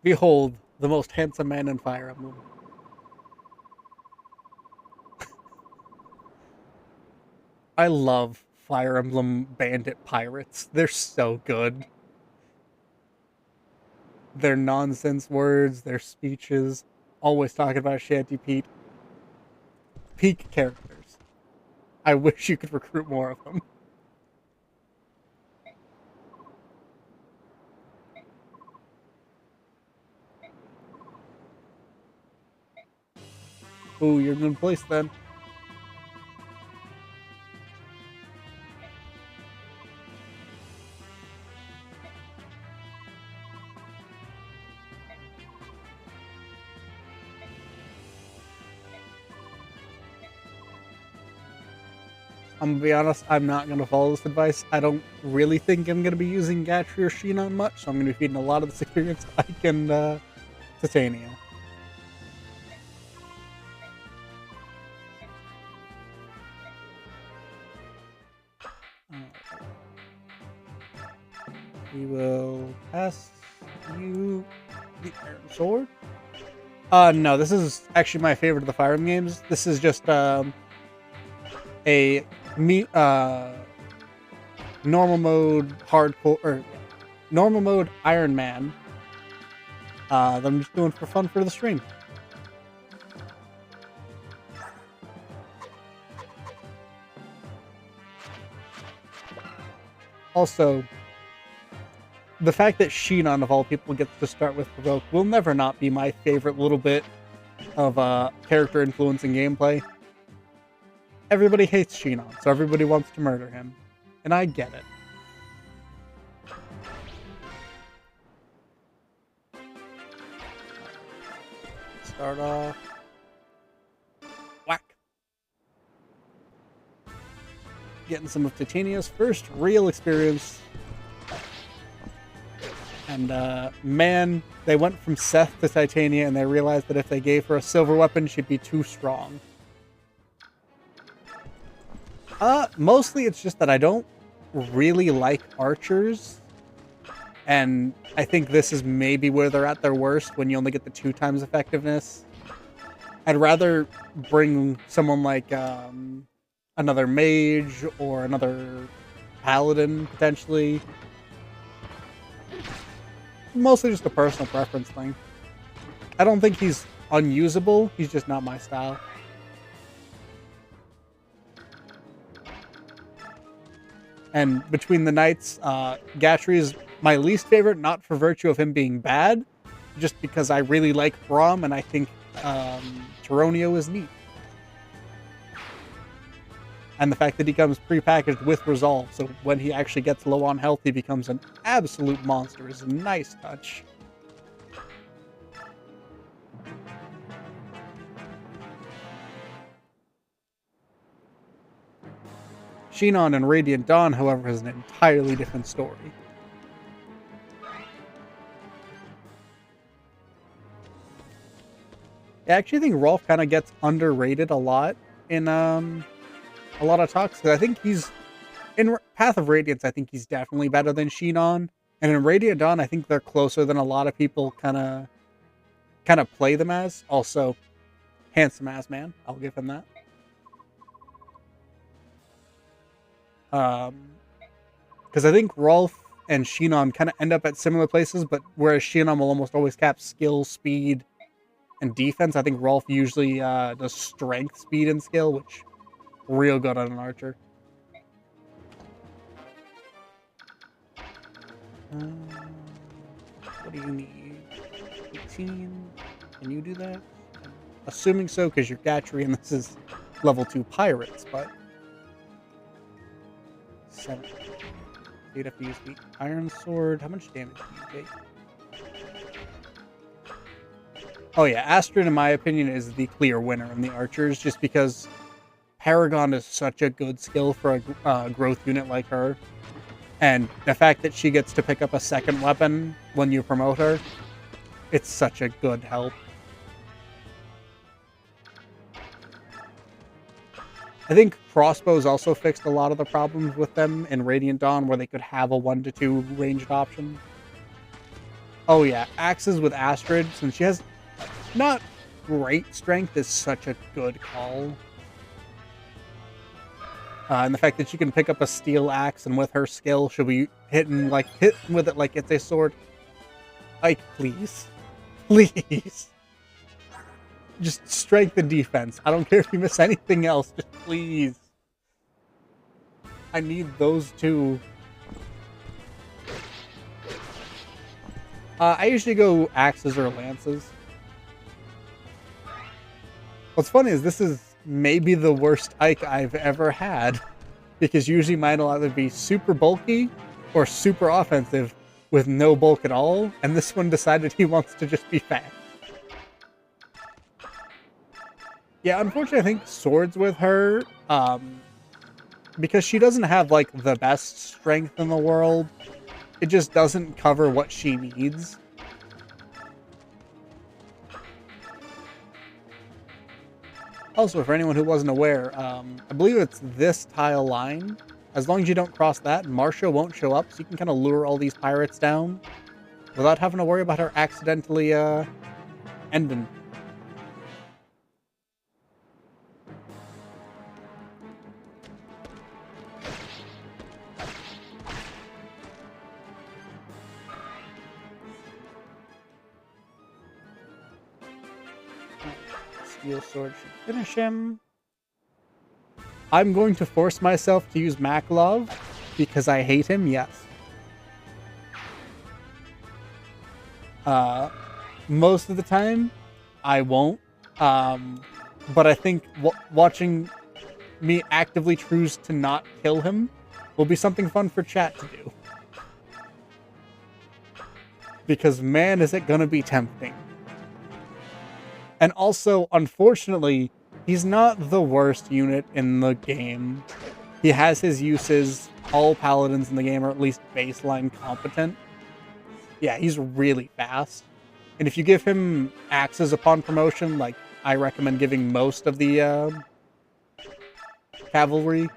Behold, the most handsome man in Fire Emblem. I love Fire Emblem bandit pirates. They're so good. Their nonsense words, their speeches, always talking about Shanty Pete. peak characters. I wish you could recruit more of them. Ooh, you're in a good place then. I'm gonna be honest, I'm not gonna follow this advice. I don't really think I'm gonna be using Gatry or Shinon much, so I'm gonna be feeding a lot of this experience to Ike and Titania. We will pass you the Iron Sword. No, this is actually my favorite of the Fire Emblem games. This is just a normal mode hardcore or normal mode Iron Man. That I'm just doing for fun for the stream. Also, the fact that Shinon, of all people, gets to start with Provoke will never not be my favorite little bit of character influence in gameplay. Everybody hates Shinon, so everybody wants to murder him. And I get it. Start off. Whack. Getting some of Titania's first real experience. And, man, they went from Seth to Titania, and they realized that if they gave her a silver weapon, she'd be too strong. Mostly it's just that I don't really like archers. And I think this is maybe where they're at their worst, when you only get the 2 times effectiveness. I'd rather bring someone like, another mage, or another paladin, potentially. Mostly just a personal preference thing. I don't think he's unusable, he's just not my style. And between the knights, Gatry is my least favorite, not for virtue of him being bad, just because I really like Braum, and I think Tyronio is neat. And the fact that he comes pre-packaged with Resolve, so when he actually gets low on health, he becomes an absolute monster, is a nice touch. Shinon and Radiant Dawn, however, has an entirely different story. I actually think Rolf kind of gets underrated a lot in a lot of talks, because I think he's in Path of Radiance. I think he's definitely better than Shinon, and in Radiant Dawn, I think they're closer than a lot of people kind of play them as. Also, handsome ass man, I'll give him that. Because I think Rolf and Shinon kind of end up at similar places, but whereas Shinon will almost always cap skill, speed, and defense, I think Rolf usually does strength, speed, and skill, which real good on an archer. What do you need? 18? Can you do that? I'm assuming so, because you're Gatry and this is level 2 pirates, but 7. You'd have to use the Iron Sword. How much damage do you take? Oh yeah, Astrid, in my opinion, is the clear winner in the archers, just because Paragon is such a good skill for a growth unit like her. And the fact that she gets to pick up a second weapon when you promote her, it's such a good help. I think crossbows also fixed a lot of the problems with them in Radiant Dawn, where they could have a 1 to 2 ranged option. Oh yeah, axes with Astrid, since she has not great strength, is such a good call. And the fact that she can pick up a steel axe, and with her skill, she'll be hitting with it like it's a sword. Like, please. Please. Just strength and defense. I don't care if you miss anything else. Just please. I need those two. I usually go axes or lances. What's funny is this is maybe the worst Ike I've ever had. Because usually mine will either be super bulky or super offensive with no bulk at all. And this one decided he wants to just be fast. Yeah, unfortunately I think swords with her, because she doesn't have like the best strength in the world, it just doesn't cover what she needs. Also, for anyone who wasn't aware, I believe it's this tile line. As long as you don't cross that, Marcia won't show up, so you can kind of lure all these pirates down without having to worry about her accidentally ending. Steel sword should finish him. I'm going to force myself to use Maklov because I hate him, yes. Most of the time, I won't. But I think watching me actively choose to not kill him will be something fun for chat to do. Because man, is it gonna be tempting. And also, unfortunately, he's not the worst unit in the game. He has his uses. All paladins in the game are at least baseline competent. Yeah, he's really fast. And if you give him axes upon promotion, like I recommend giving most of the cavalry,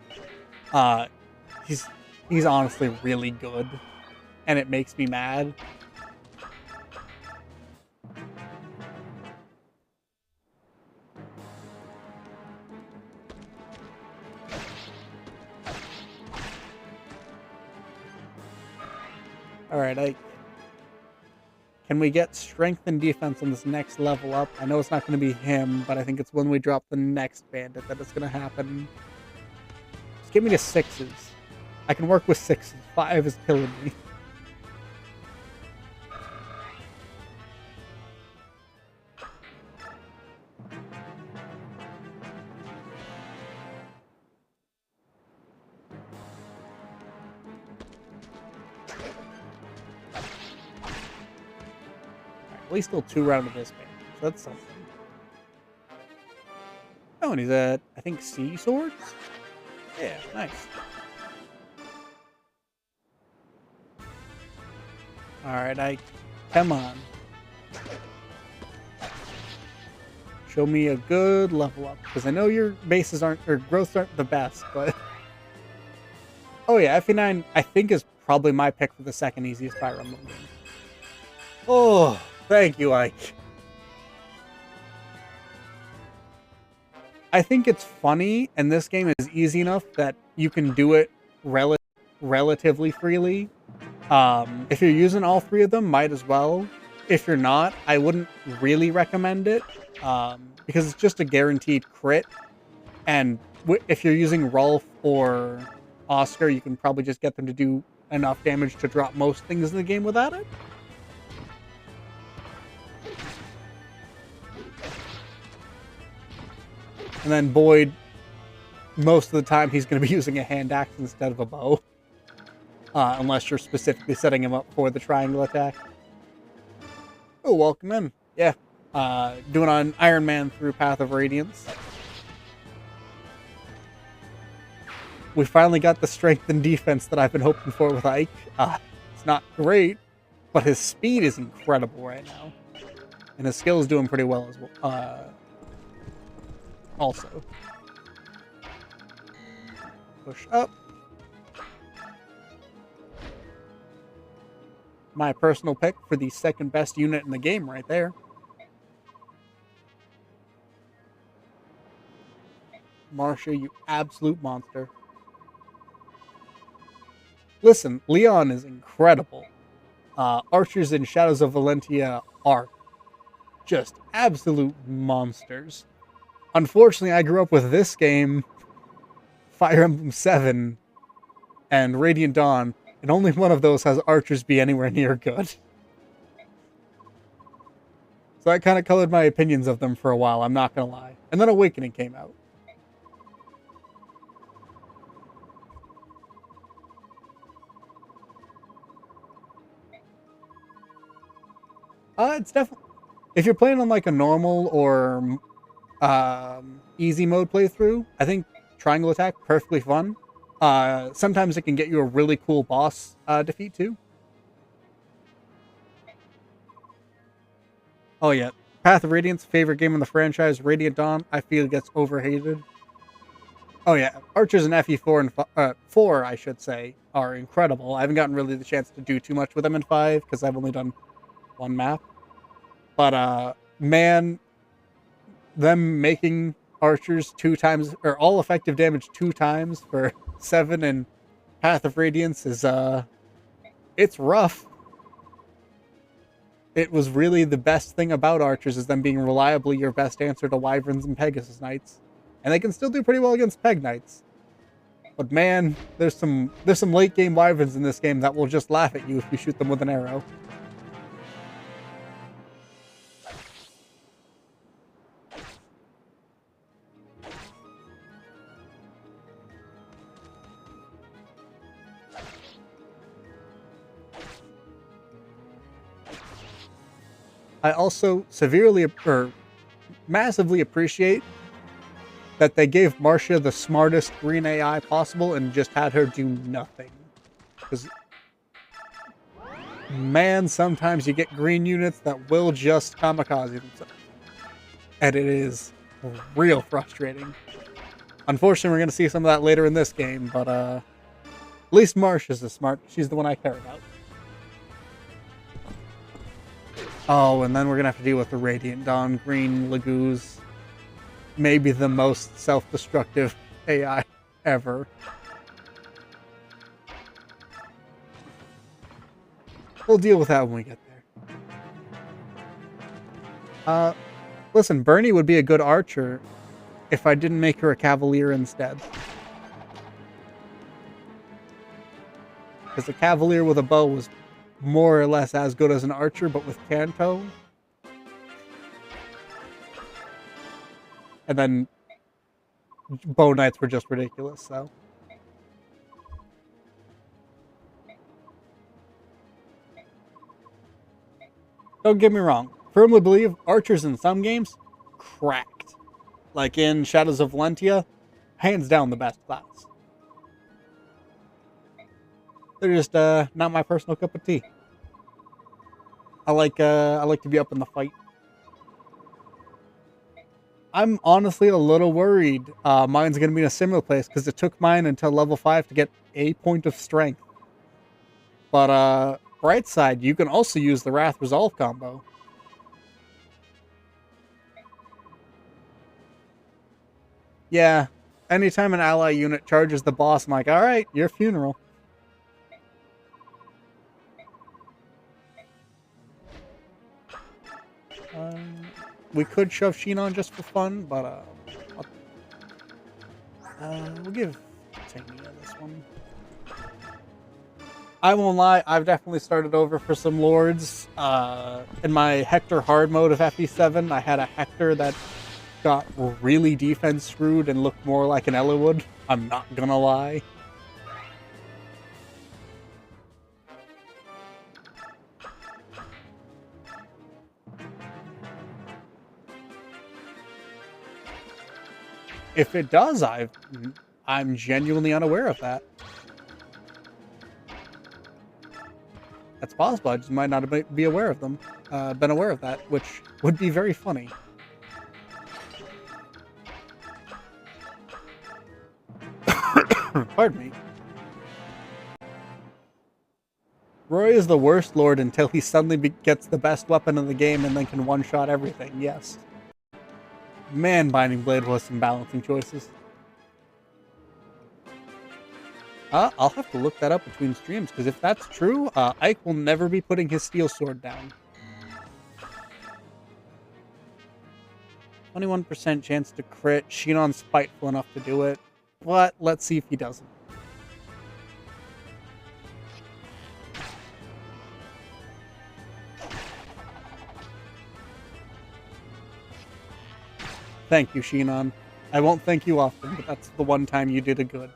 he's honestly really good. And it makes me mad. Alright, can we get strength and defense on this next level up? I know it's not going to be him, but I think it's when we drop the next bandit that it's going to happen. Just give me the 6s. I can work with 6s. 5 is killing me. At least still 2 rounds of this band, so that's something. Oh, and he's at, I think, sea swords? Yeah, nice. Alright, come on. Show me a good level up, because I know your bases aren't, or growths aren't the best, but... Oh yeah, FE9, I think, is probably my pick for the second easiest Fire Emblem game. Oh... Thank you, Ike. I think it's funny, and this game is easy enough that you can do it relatively freely. If you're using all 3 of them, might as well. If you're not, I wouldn't really recommend it, because it's just a guaranteed crit. And if you're using Rolf or Oscar, you can probably just get them to do enough damage to drop most things in the game without it. And then Boyd, most of the time, he's going to be using a hand axe instead of a bow. Unless you're specifically setting him up for the triangle attack. Oh, welcome in. Yeah. Doing an Ironman through Path of Radiance. We finally got the strength and defense that I've been hoping for with Ike. It's not great, but his speed is incredible right now. And his skill is doing pretty well as well. Also. Push up. My personal pick for the second best unit in the game right there. Marcia, you absolute monster. Listen, Leon is incredible. Archers in Shadows of Valentia are just absolute monsters. Unfortunately, I grew up with this game, Fire Emblem 7, and Radiant Dawn, and only one of those has archers be anywhere near good. So that kind of colored my opinions of them for a while, I'm not gonna lie. And then Awakening came out. It's definitely... If you're playing on like a normal or easy mode playthrough, I think triangle attack, perfectly fun. Sometimes it can get you a really cool boss defeat too. Oh yeah, Path of Radiance, favorite game in the franchise. Radiant Dawn, I feel it gets overhated. Oh yeah, Archers in FE4 and 4, I should say, are incredible. I haven't gotten really the chance to do too much with them in 5 because I've only done one map. But man, them making archers 2 times or all effective damage 2 times for 7 and Path of Radiance is it's rough. It was really the best thing about archers is them being reliably your best answer to wyverns and Pegasus Knights. And they can still do pretty well against Peg Knights. But man, there's some late game wyverns in this game that will just laugh at you if you shoot them with an arrow. I also massively appreciate that they gave Marcia the smartest green AI possible and just had her do nothing. Because, man, sometimes you get green units that will just kamikaze themselves. And it is real frustrating. Unfortunately, we're going to see some of that later in this game, but at least Marcia's the smart. She's the one I care about. Oh, and then we're going to have to deal with the Radiant Dawn Green Lagoos. Maybe the most self-destructive AI ever. We'll deal with that when we get there. Listen, Bernie would be a good archer if I didn't make her a cavalier instead. Because a cavalier with a bow was more or less as good as an archer, but with Kanto. And then bow knights were just ridiculous, so. Don't get me wrong. Firmly believe archers in some games, cracked. Like in Shadows of Valentia, hands down the best class. They're just not my personal cup of tea. I like to be up in the fight. I'm honestly a little worried mine's going to be in a similar place because it took mine until level 5 to get a point of strength. But bright side, you can also use the Wrath Resolve combo. Yeah, anytime an ally unit charges the boss, I'm like, alright, your funeral. We could shove Sheen on just for fun, but we'll give Tania this one. I won't lie, I've definitely started over for some lords. In my Hector hard mode of FE7, I had a Hector that got really defense screwed and looked more like an Eliwood. I'm not gonna lie. If it does, I'm genuinely unaware of that. That's possible. I just might not be aware of them. Been aware of that, which would be very funny. Pardon me. Roy is the worst lord until he suddenly gets the best weapon in the game and then can one-shot everything. Yes. Man, Binding Blade was some balancing choices. I'll have to look that up between streams, because if that's true, Ike will never be putting his steel sword down. 21% chance to crit. Shinon's spiteful enough to do it, but let's see if he doesn't. Thank you, Shinon. I won't thank you often, but that's the one time you did a good.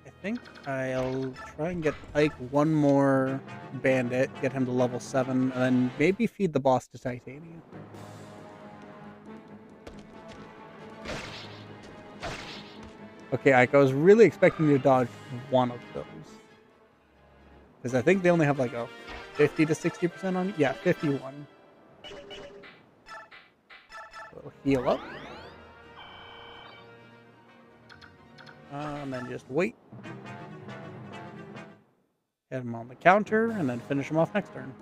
I think I'll try and get Ike one more bandit, get him to level 7, and then maybe feed the boss to Titania. Okay, Ike, I was really expecting you to dodge one of those. Because I think they only have like a 50 to 60% on... Yeah, 51. We'll heal up. And then just wait. Hit him on the counter, and then finish him off next turn.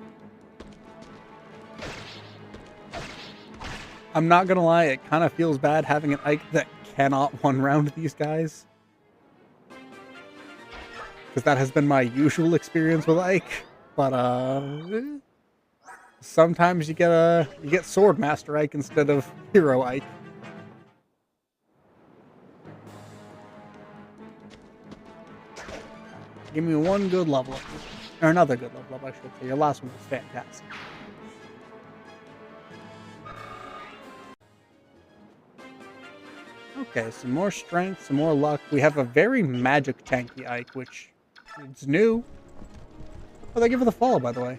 I'm not gonna lie, it kind of feels bad having an Ike that cannot one-round these guys. Because that has been my usual experience with Ike. But, sometimes you get Swordmaster Ike instead of Hero Ike. Give me one good level up. Or another good level up, I should say. Your last one was fantastic. Okay, some more strength, some more luck. We have a very magic tanky Ike, which is new. Oh, they give it the follow, by the way.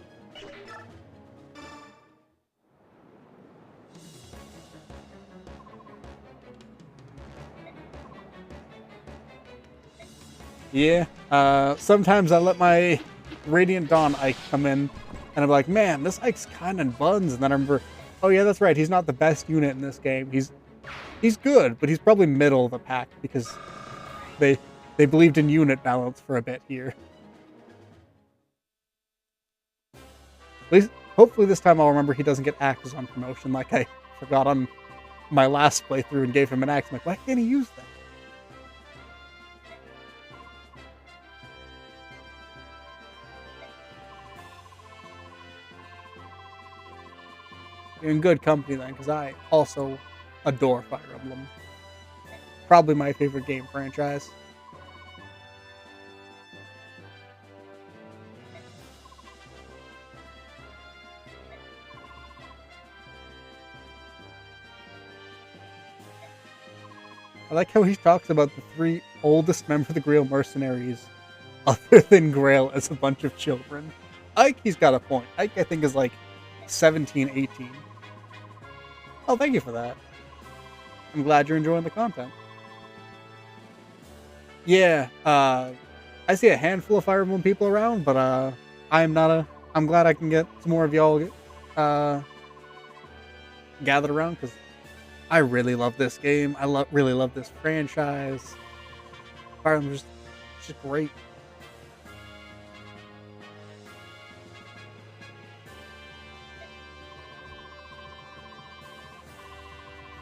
Yeah, sometimes I let my Radiant Dawn Ike come in, and I'm like, man, this Ike's kind of buns, and then I remember, oh yeah, that's right, he's not the best unit in this game. He's good, but he's probably middle of the pack, because they believed in unit balance for a bit here. At least, hopefully this time I'll remember he doesn't get axes on promotion, like I forgot on my last playthrough and gave him an axe. I'm like, why can't he use that? You're in good company then, because I also adore Fire Emblem. Probably my favorite game franchise. I like how he talks about the 3 oldest members of the Grail mercenaries other than Grail as a bunch of children. Ike, he's got a point. Ike, I think, is like 17, 18. Oh, thank you for that. I'm glad you're enjoying the content. Yeah, I see a handful of Fire Emblem people around, but I'm glad I can get some more of y'all gathered around, because I really love this game. I really love this franchise. Fire Emblem is just great.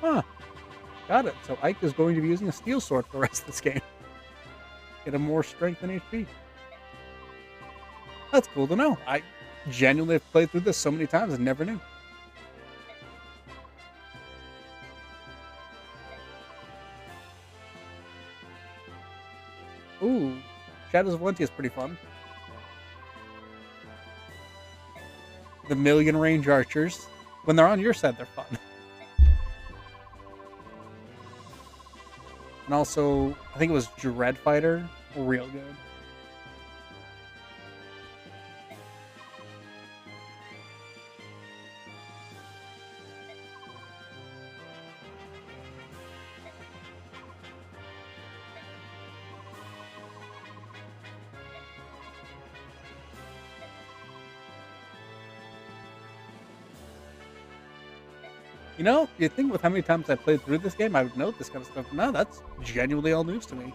Huh. Got it. So Ike is going to be using a steel sword for the rest of this game. Get him more strength and HP. That's cool to know. I genuinely have played through this so many times and never knew. Ooh. Shadows of Valentia is pretty fun. The million range archers. When they're on your side, they're fun. And also, I think it was Dread Fighter. Real good. You know, you'd think with how many times I played through this game, I would know this kind of stuff. No, that's genuinely all news to me.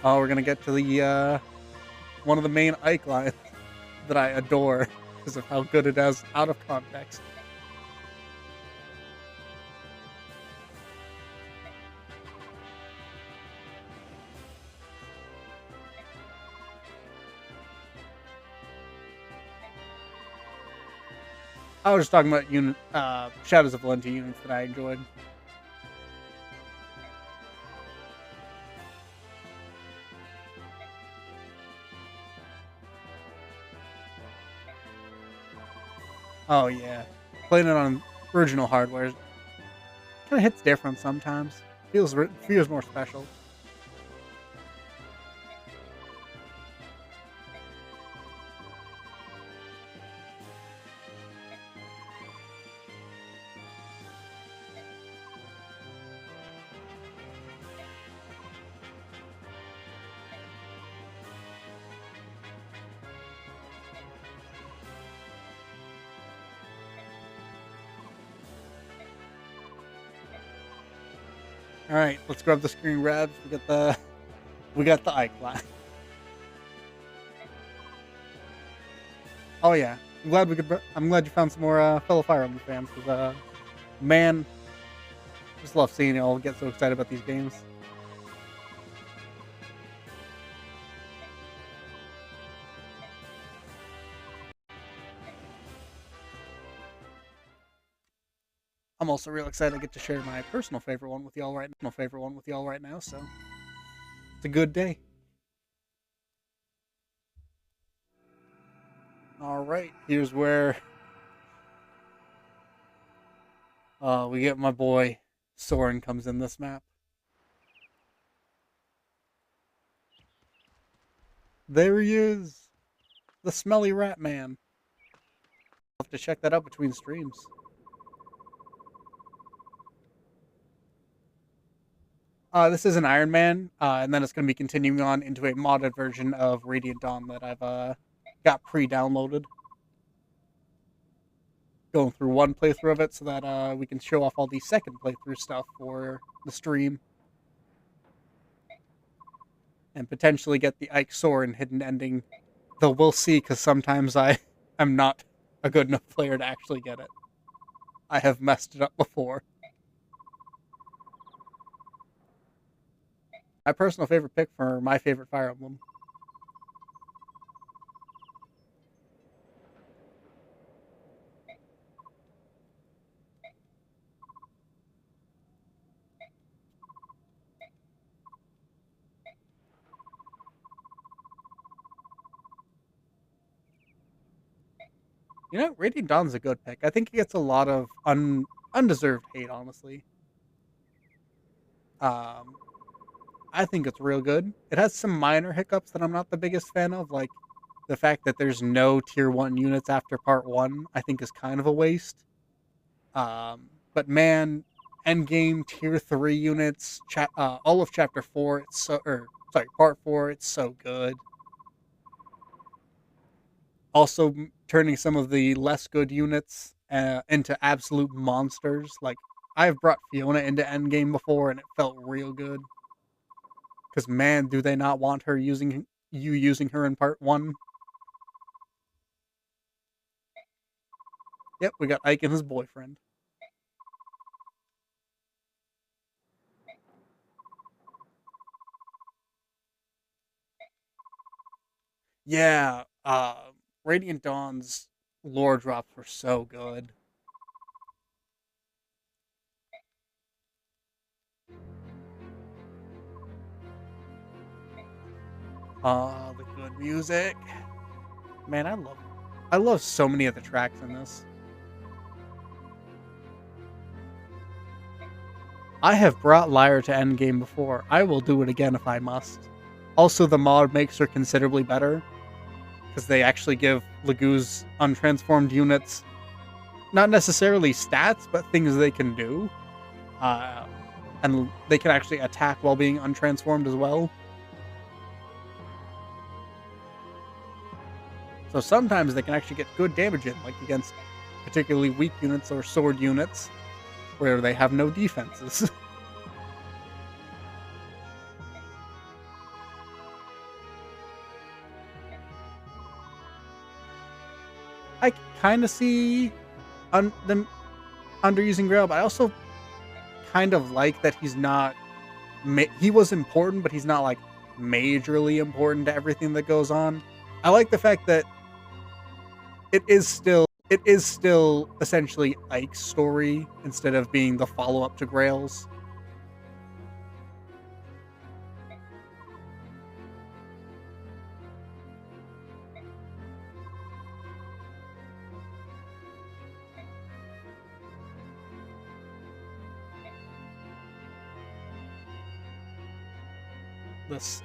Oh, we're gonna get to the one of the main Ike lines that I adore because of how good it is out of context. I was just talking about Shadows of Valentia units that I enjoyed. Oh yeah, playing it on original hardware kind of hits different sometimes. Feels more special. All right, let's grab the screen grabs. We got the Ike line. Oh yeah, I'm glad you found some more fellow Fire Emblem fans because man, just love seeing y'all get so excited about these games. I'm also real excited to get to share my personal favorite one with y'all right now. So it's a good day. All right, here's where we get my boy Soren comes in this map. There he is, the smelly rat man. I'll have to check that out between streams. This is an Ironman, and then it's going to be continuing on into a modded version of Radiant Dawn that I've got pre-downloaded. Going through one playthrough of it so that we can show off all the second playthrough stuff for the stream. And potentially get the Ike Soren hidden ending. Though we'll see, because sometimes I'm not a good enough player to actually get it. I have messed it up before. My personal favorite pick for my favorite Fire Emblem. You know, Radiant Dawn's a good pick. I think he gets a lot of undeserved hate, honestly. I think it's real good. It has some minor hiccups that I'm not the biggest fan of, like the fact that there's no tier 1 units after part 1, I think is kind of a waste. But man, endgame tier 3 units, all of chapter 4, part 4, it's so good. Also turning some of the less good units into absolute monsters. Like, I've brought Fiona into endgame before and it felt real good. Because man, do they not want her using her in part 1. Yep, we got Ike and his boyfriend. Yeah, Radiant Dawn's lore drops were so good. The good music. Man, I love so many of the tracks in this. I have brought Lyre to endgame before. I will do it again if I must. Also, the mod makes her considerably better, because they actually give Legu's untransformed units not necessarily stats, but things they can do. And they can actually attack while being untransformed as well. So sometimes they can actually get good damage in, like against particularly weak units or sword units, where they have no defenses. kind of see them underusing Grail, but I also kind of like that he's not. He was important, but he's not like majorly important to everything that goes on. I like the fact that it is still essentially Ike's story instead of being the follow up to Grail's. This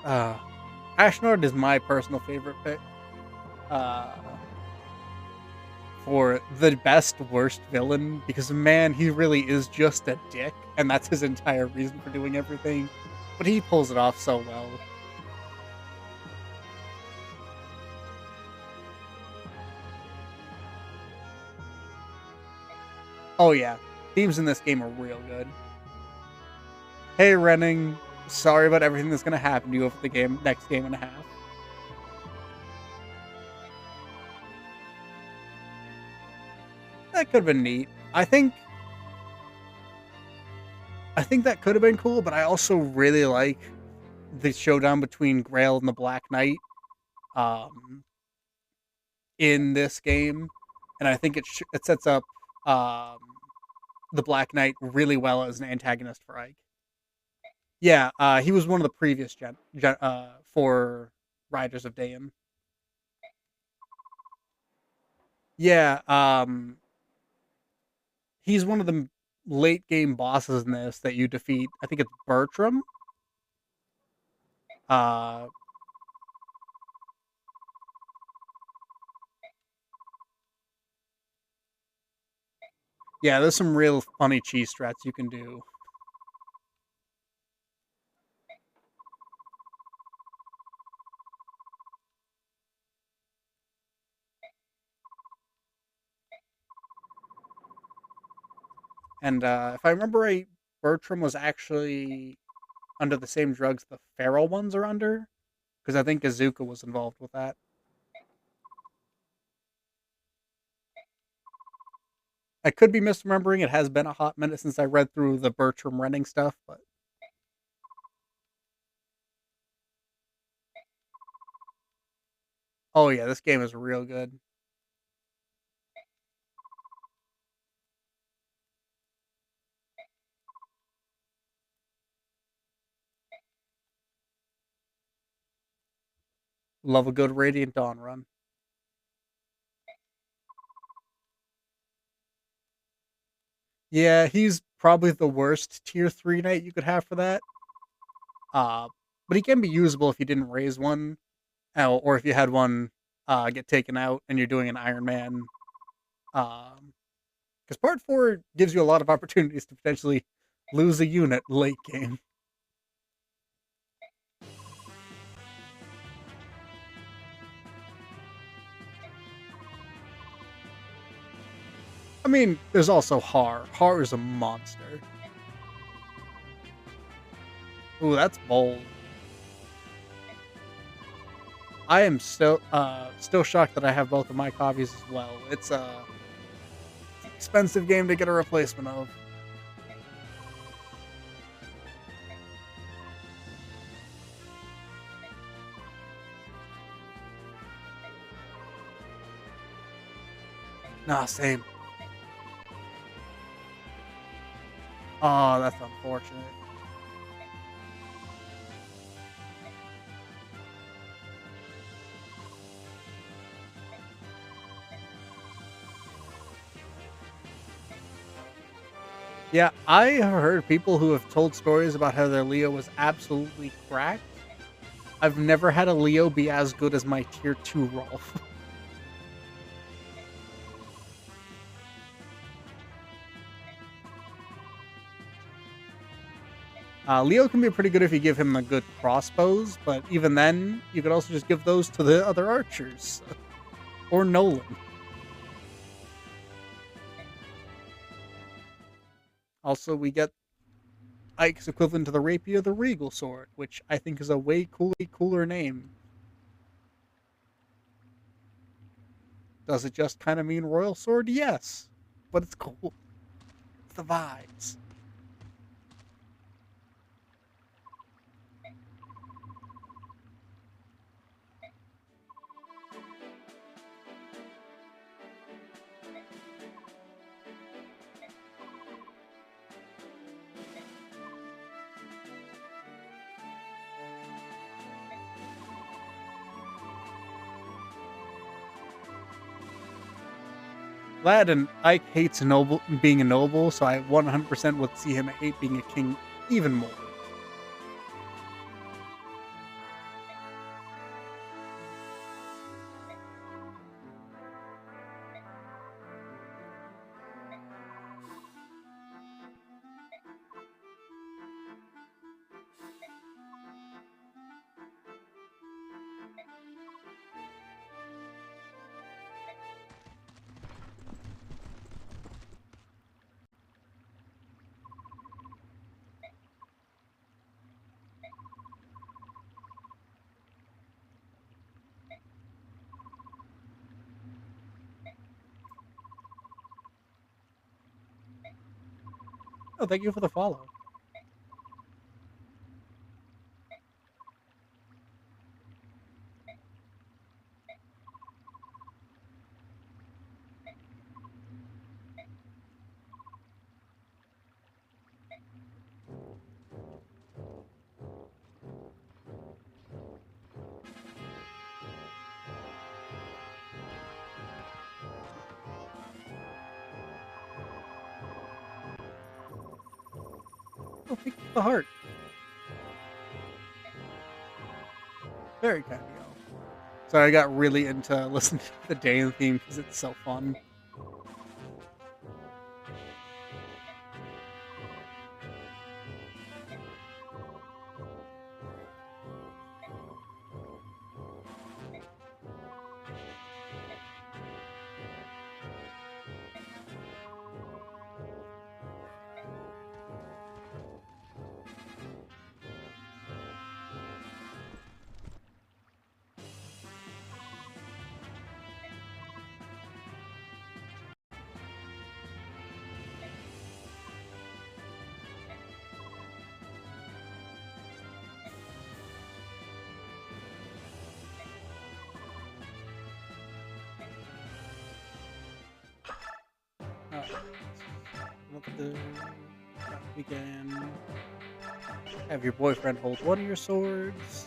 Ashnard is my personal favorite pick. For the best worst villain, because man, he really is just a dick, and that's his entire reason for doing everything. But he pulls it off so well. Oh yeah, themes in this game are real good. Hey Renning, sorry about everything that's gonna happen to you over the next game and a half. That could have been neat. I think that could have been cool, but I also really like the showdown between Grail and the Black Knight in this game, and I think it sets up the Black Knight really well as an antagonist for Ike. Yeah, he was one of the previous for Riders of Dayan. Yeah, he's one of the late game bosses in this that you defeat. I think it's Bertram. Uh, yeah, there's some real funny cheese strats you can do. And if I remember right, Bertram was actually under the same drugs the feral ones are under, because I think Azuka was involved with that. I could be misremembering. It has been a hot minute since I read through the Bertram Renning stuff, but oh yeah, this game is real good. Love a good Radiant Dawn run. Yeah, he's probably the worst tier 3 knight you could have for that. Uh, but he can be usable if you didn't raise one, or if you had one get taken out and you're doing an Iron Man. Because part 4 gives you a lot of opportunities to potentially lose a unit late game. I mean, there's also Har. Har is a monster. Ooh, that's bold. I am still shocked that I have both of my copies as well. It's an expensive game to get a replacement of. Nah, same. Oh, that's unfortunate. Yeah, I have heard people who have told stories about how their Leo was absolutely cracked. I've never had a Leo be as good as my tier 2 Rolf. Leo can be pretty good if you give him a good crossbows, but even then, you could also just give those to the other archers. Or Nolan. Also, we get Ike's equivalent to the Rapier, the Regal Sword, which I think is a way cooler name. Does it just kind of mean royal sword? Yes. But it's cool. It's the vibes. That and Ike hates being a noble, so I 100% would see him hate being a king even more. Oh, thank you for the follow. Oh, thank you for the heart. Very kind of you. Sorry, I got really into listening to the Dayan theme because it's so fun. We can have your boyfriend hold one of your swords.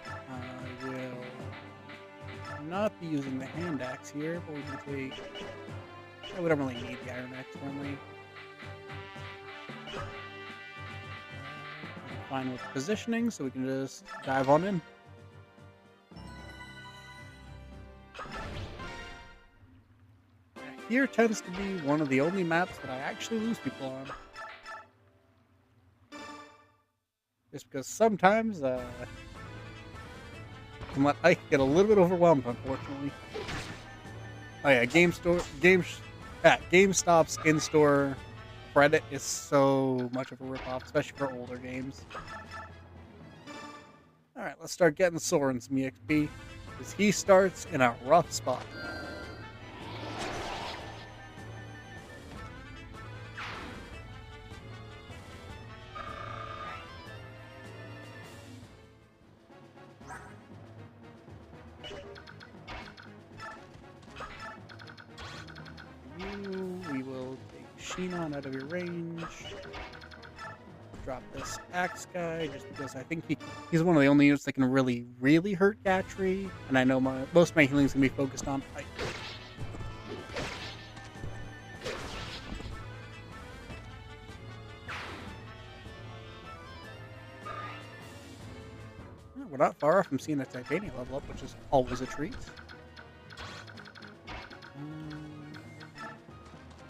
I will not be using the hand axe here, but we can take... we don't really need the iron axe currently. Fine with positioning, so we can just dive on in. Here tends to be one of the only maps that I actually lose people on. Just because sometimes I can let Ike get a little bit overwhelmed, unfortunately. Oh yeah, GameStop's in-store credit is so much of a ripoff, especially for older games. Alright, let's start getting Soren some EXP, because he starts in a rough spot. We will take Shinon out of your range. Drop this axe guy just because I think he's one of the only units that can really hurt Gatry, and I know most of my healing is going to be focused on Ike. We're not far from seeing a Titania level up, which is always a treat.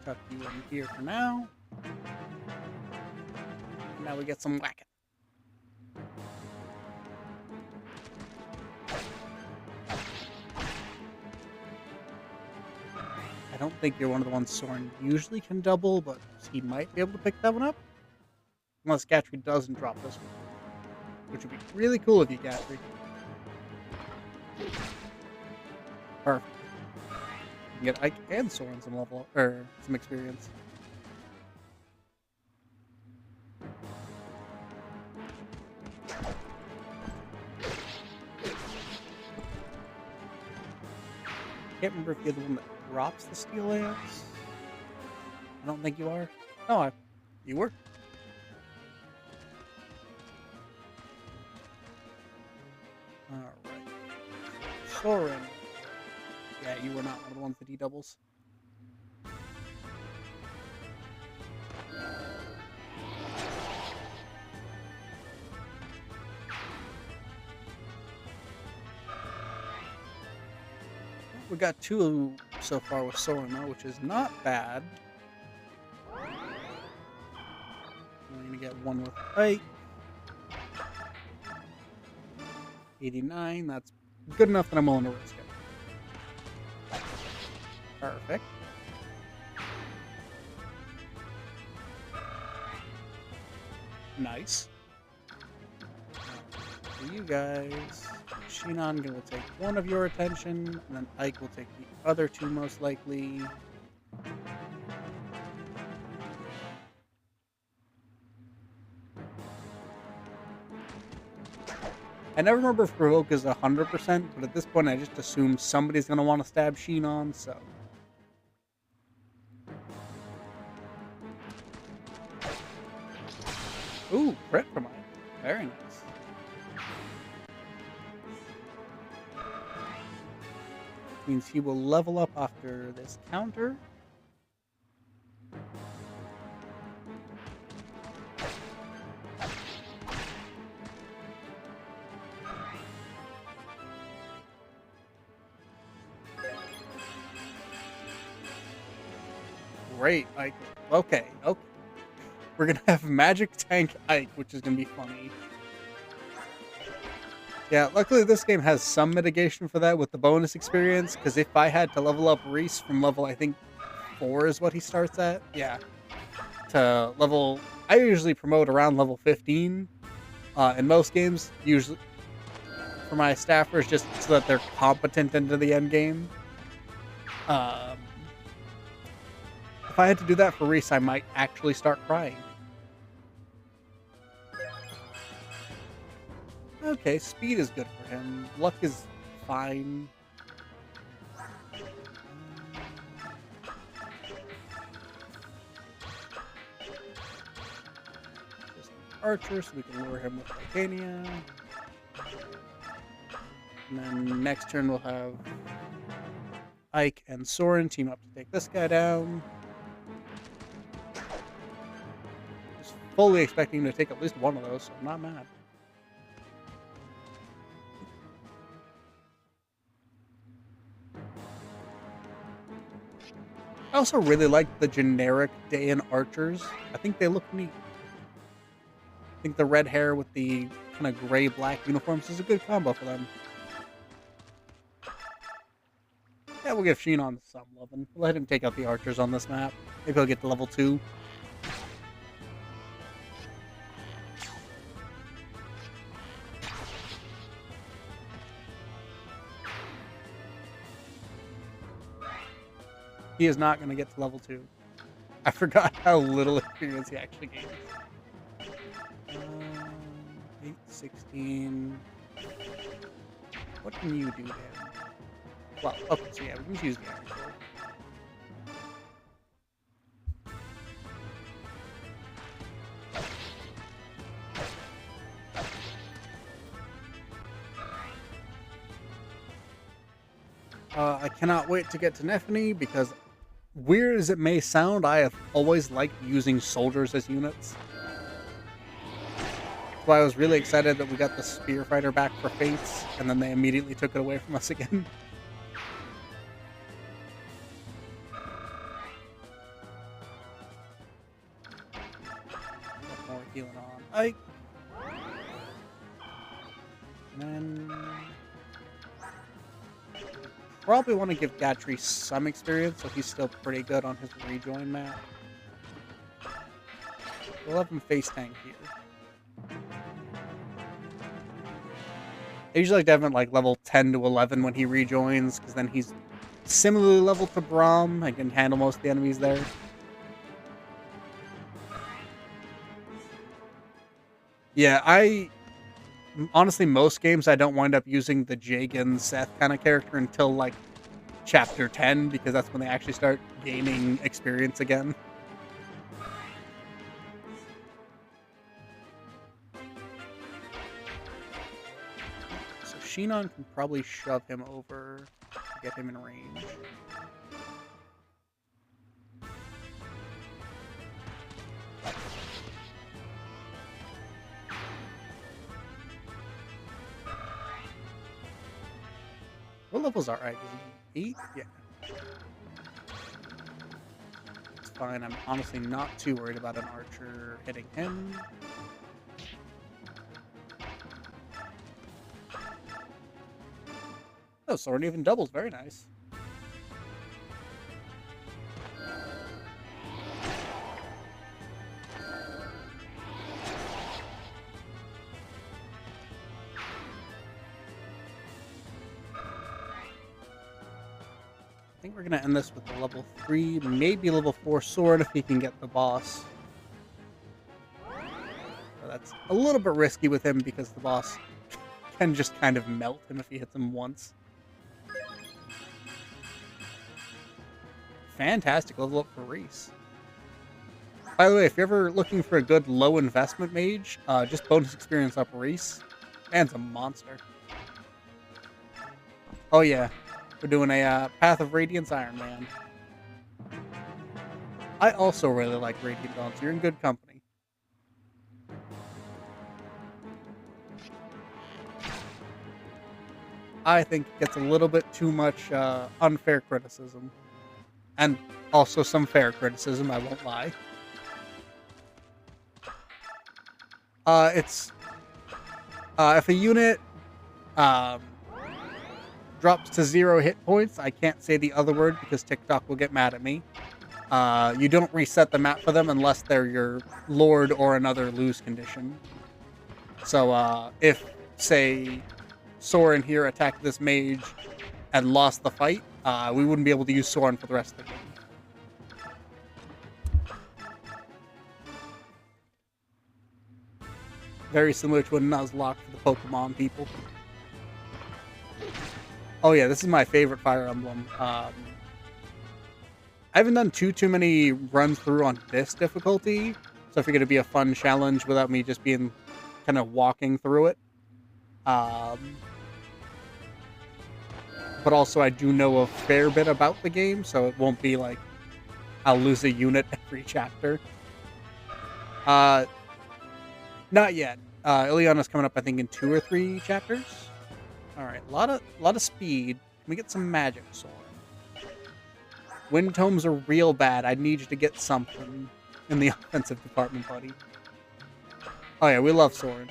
Tuck you in here for now. Now we get some whacking. I don't think you're one of the ones Soren usually can double, but he might be able to pick that one up. Unless Gatry doesn't drop this one. Which would be really cool if you Gatry. Perfect. can get Ike and Soren some level or some experience. Can't remember if you're the one that drops the steel lance. I don't think you are. No, you were. Alright. Soren. Yeah, you were not one of the ones that he doubles. We got 2 so far with Soren though, which is not bad. We're gonna get 1 with Ike. 89, that's good enough that I'm willing to risk it. Perfect. Nice. For you guys, Shinon will take 1 of your attention, and then Ike will take the other 2 most likely. I never remember if Provoke is 100%, but at this point I just assume somebody's going to want to stab Shinon, so... Ooh, crit from Ike. Very nice. Means he will level up after this counter. Great, Ike. Okay. We're gonna have Magic Tank Ike, which is gonna be funny. Yeah, luckily this game has some mitigation for that with the bonus experience, because if I had to level up Reese from level, I think, 4 is what he starts at, yeah, to level... I usually promote around level 15 in most games, usually for my staffers, just so that they're competent into the end game. If I had to do that for Reese, I might actually start crying. Okay, speed is good for him. Luck is fine. Just Archer, so we can lure him with Titania. And then next turn we'll have Ike and Soren team up to take this guy down. Just fully expecting him to take at least 1 of those, so I'm not mad. I also really like the generic Dayan archers. I think they look neat. I think the red hair with the kind of gray-black uniforms is a good combo for them. Yeah, we'll give Shinon some loving. We'll let him take out the archers on this map. Maybe he'll get to level 2. He is not going to get to level 2. I forgot how little experience he actually gains. 8, 16. What can you do to him? Well, okay, so yeah, we can use the Iron Sword. I cannot wait to get to Nephany because, weird as it may sound, I have always liked using soldiers as units. That's why I was really excited that we got the Spear Fighter back for Fates, and then they immediately took it away from us again. More healing on Ike. And then... probably want to give Gatry some experience, so he's still pretty good on his rejoin map. We'll have him face tank here. I usually like to have him at like level 10 to 11 when he rejoins, because then he's similarly leveled to Braum. I can handle most of the enemies there. Yeah, honestly, most games I don't wind up using the Jagan Seth kind of character until like chapter 10, because that's when they actually start gaining experience again. So Shinon can probably shove him over to get him in range. What level's Alright? Is he 8? Yeah. It's fine. I'm honestly not too worried about an archer hitting him. Oh, sword even doubles. Very nice. I think we're going to end this with a level 3, maybe level 4 sword if he can get the boss. So that's a little bit risky with him because the boss can just kind of melt him if he hits him once. Fantastic level up for Reese. By the way, if you're ever looking for a good low investment mage, just bonus experience up Reese. Man's a monster. Oh yeah. We're doing a Path of Radiance Ironman. I also really like Radiant Dawn, so you're in good company. I think it gets a little bit too much unfair criticism. And also some fair criticism, I won't lie. It's... if a unit... drops to 0 hit points, I can't say the other word because TikTok will get mad at me. You don't reset the map for them unless they're your Lord or another lose condition. So, if, say, Soren here attacked this mage and lost the fight, we wouldn't be able to use Soren for the rest of the game. Very similar to a Nuzlocke for the Pokemon people. Oh yeah, this is my favorite Fire Emblem. I haven't done too many runs through on this difficulty, so if you're going to be a fun challenge without me just being kind of walking through it. But also I do know a fair bit about the game, so it won't be like I'll lose a unit every chapter. Not yet. Ileana's coming up, I think, in 2 or 3 chapters. Alright, a lot of speed. Can we get some magic, Soren? Wind tomes are real bad. I need you to get something in the offensive department, buddy. Oh yeah, we love Soren.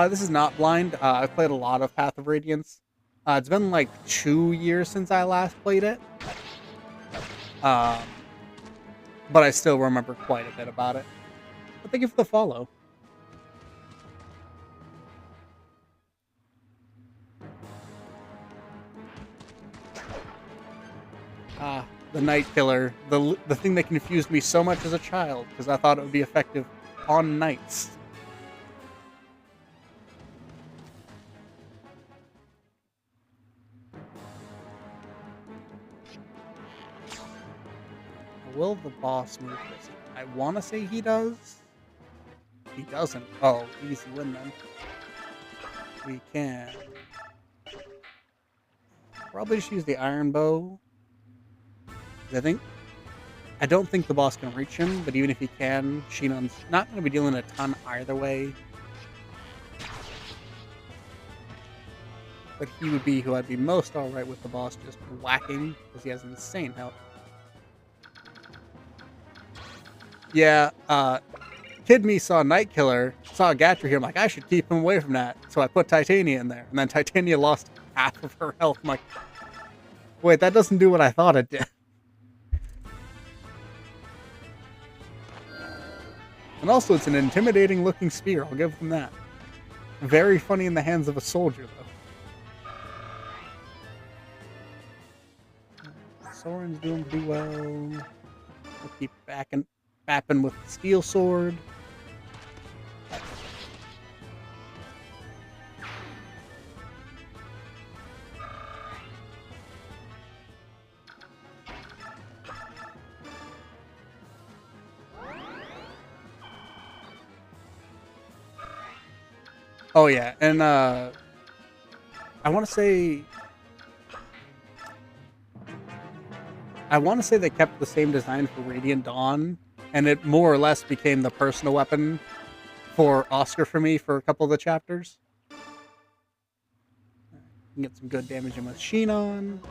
This is not blind. I've played a lot of Path of Radiance. It's been like 2 years since I last played it. But I still remember quite a bit about it. But thank you for the follow. The Night Killer. The thing that confused me so much as a child, because I thought it would be effective on knights. Will the boss move this? I want to say he does. He doesn't. Oh, easy win then. We can probably just use the iron bow. I don't think the boss can reach him, but even if he can, Shinon's not going to be dealing a ton either way. But he would be who I'd be most alright with the boss just whacking, because he has insane health. Yeah, Kid Me saw Night Killer, saw Gatcher here. I'm like, I should keep him away from that. So I put Titania in there. And then Titania lost half of her health. I'm like, wait, that doesn't do what I thought it did. And also, it's an intimidating looking spear. I'll give them that. Very funny in the hands of a soldier, though. Soren's doing pretty well. We'll keep bapping with the steel sword. Oh yeah, and I want to say they kept the same design for Radiant Dawn, and it more or less became the personal weapon for Oscar for me for a couple of the chapters. Can get some good damage in with Sheen on.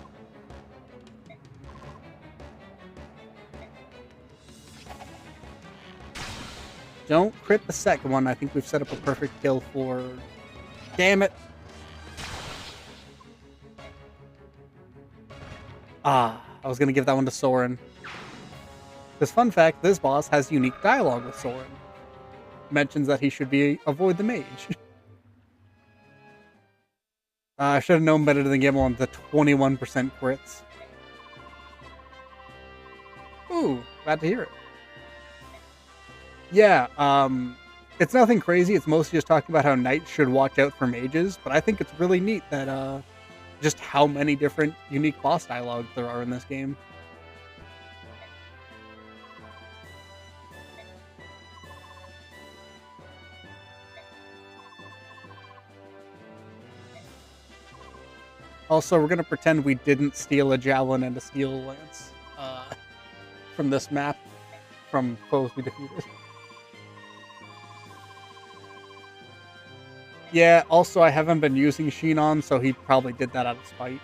Don't crit the second one. I think we've set up a perfect kill for... Damn it! Ah, I was going to give that one to Soren. Because fun fact, this boss has unique dialogue with Soren. Mentions that he should avoid the mage. I should have known better than give him the 21% crits. Ooh, glad to hear it. Yeah, it's nothing crazy. It's mostly just talking about how knights should watch out for mages, but I think it's really neat that just how many different unique boss dialogues there are in this game. Also, we're going to pretend we didn't steal a javelin and a steel lance from this map from foes we defeated. Yeah, also I haven't been using Sheen on, so he probably did that out of spite.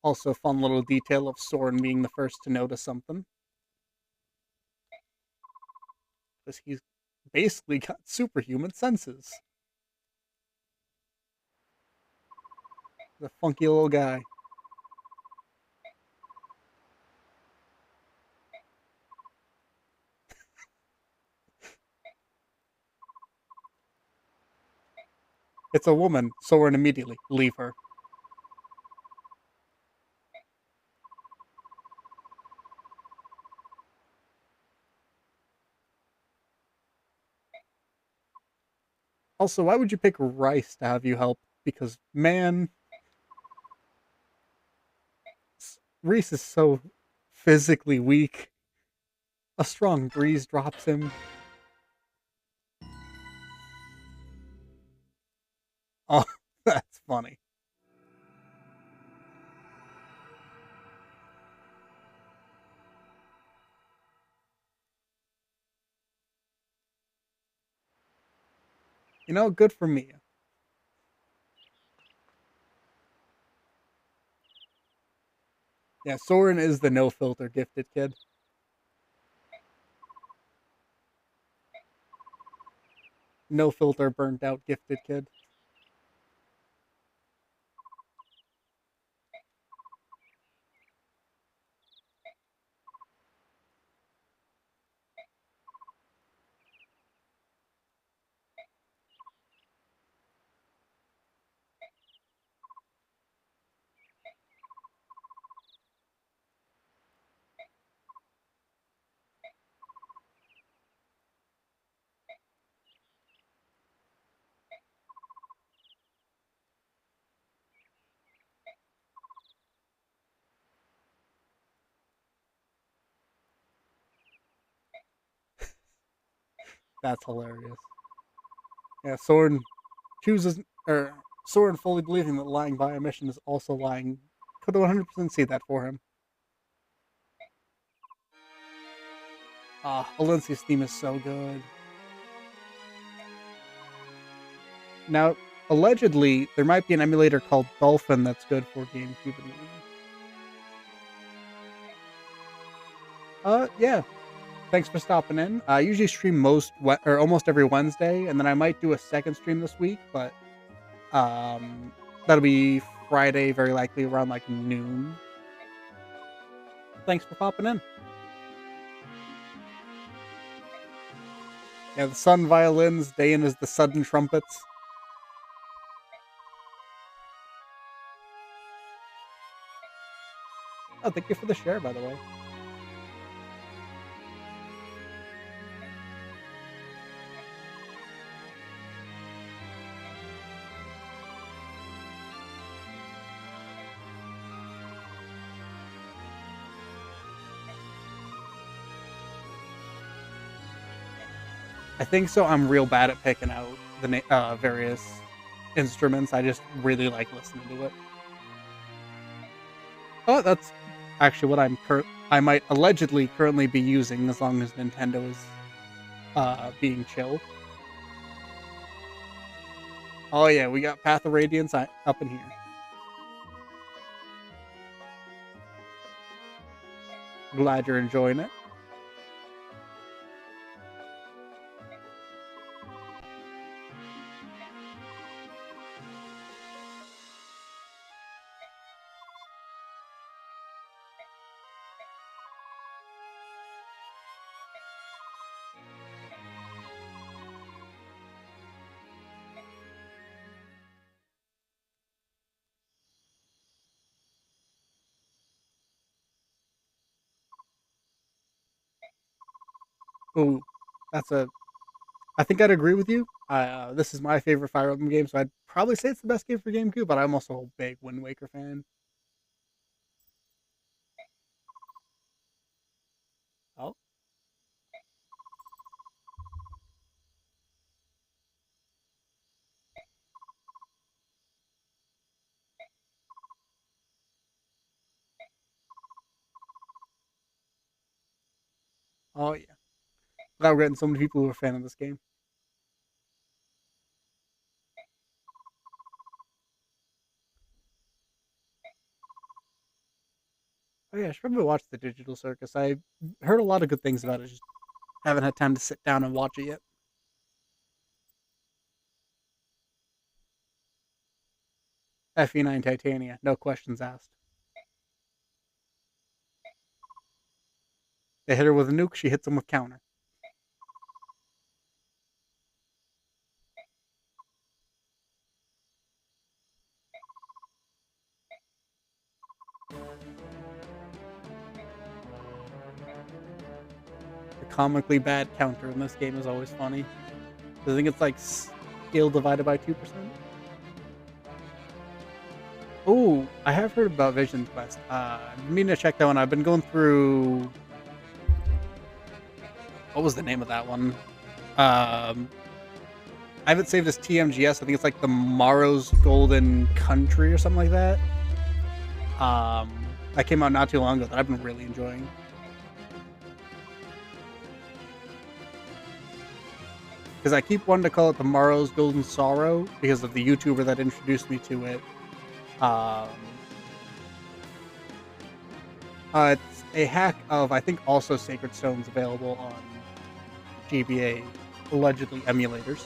Also, fun little detail of Soren being the first to notice something. Because he's basically got superhuman senses. The funky little guy. It's a woman, Soren immediately. Leave her. Also, why would you pick Rice to have you help? Because, man... Reese is so physically weak. A strong breeze drops him. Oh, that's funny. You know, good for me. Yeah, Soren is the no-filter gifted kid. No-filter burnt out gifted kid. That's hilarious. Yeah, Soren chooses, or Soren fully believing that lying by omission is also lying. Could 100% see that for him. Ah, Valencia's theme is so good. Now, allegedly, there might be an emulator called Dolphin that's good for GameCube and Wii. Yeah. Thanks for stopping in. I usually stream almost every Wednesday, and then I might do a second stream this week, but that'll be Friday, very likely around like noon. Thanks for popping in. Yeah, the sun violins, Dayan is the sudden trumpets. Oh, thank you for the share, by the way. I think so. I'm real bad at picking out the various instruments. I just really like listening to it. Oh, that's actually what I might allegedly currently be using as long as Nintendo is being chill. Oh yeah, we got Path of Radiance up in here. Glad you're enjoying it. Ooh, that's a. I think I'd agree with you. This is my favorite Fire Emblem game, so I'd probably say it's the best game for GameCube. But I'm also a big Wind Waker fan. Oh, oh yeah. Without getting so many people who are a fan of this game. Oh yeah, I should probably watch the Digital Circus. I heard a lot of good things about it. Just haven't had time to sit down and watch it yet. FE9 Titania, no questions asked. They hit her with a nuke, she hits them with counter. The comically bad counter in this game is always funny. I think it's like skill divided by 2%. Oh, I have heard about Vision Quest. I mean to check that one. I've been going through. What was the name of that one? I have it saved as TMGS. I think it's like the Morrow's Golden Country or something like that. That came out not too long ago that I've been really enjoying. Because I keep wanting to call it the Morrow's Golden Sorrow because of the YouTuber that introduced me to it. It's a hack of, I think, also Sacred Stones available on GBA, allegedly emulators.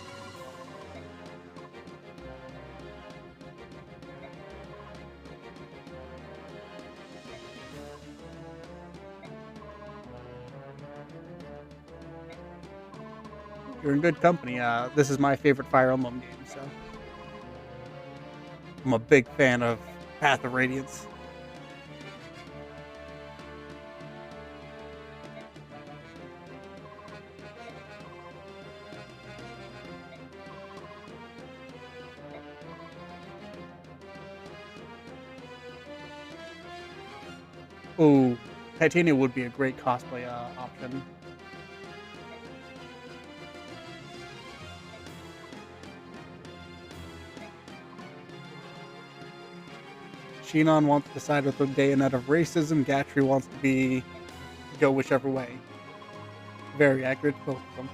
You're in good company. This is my favorite Fire Emblem game, so I'm a big fan of Path of Radiance. Ooh, Titania would be a great cosplay option. Shinon wants to side with the bayonet of racism. Gatry wants to go whichever way. Very accurate, both of them.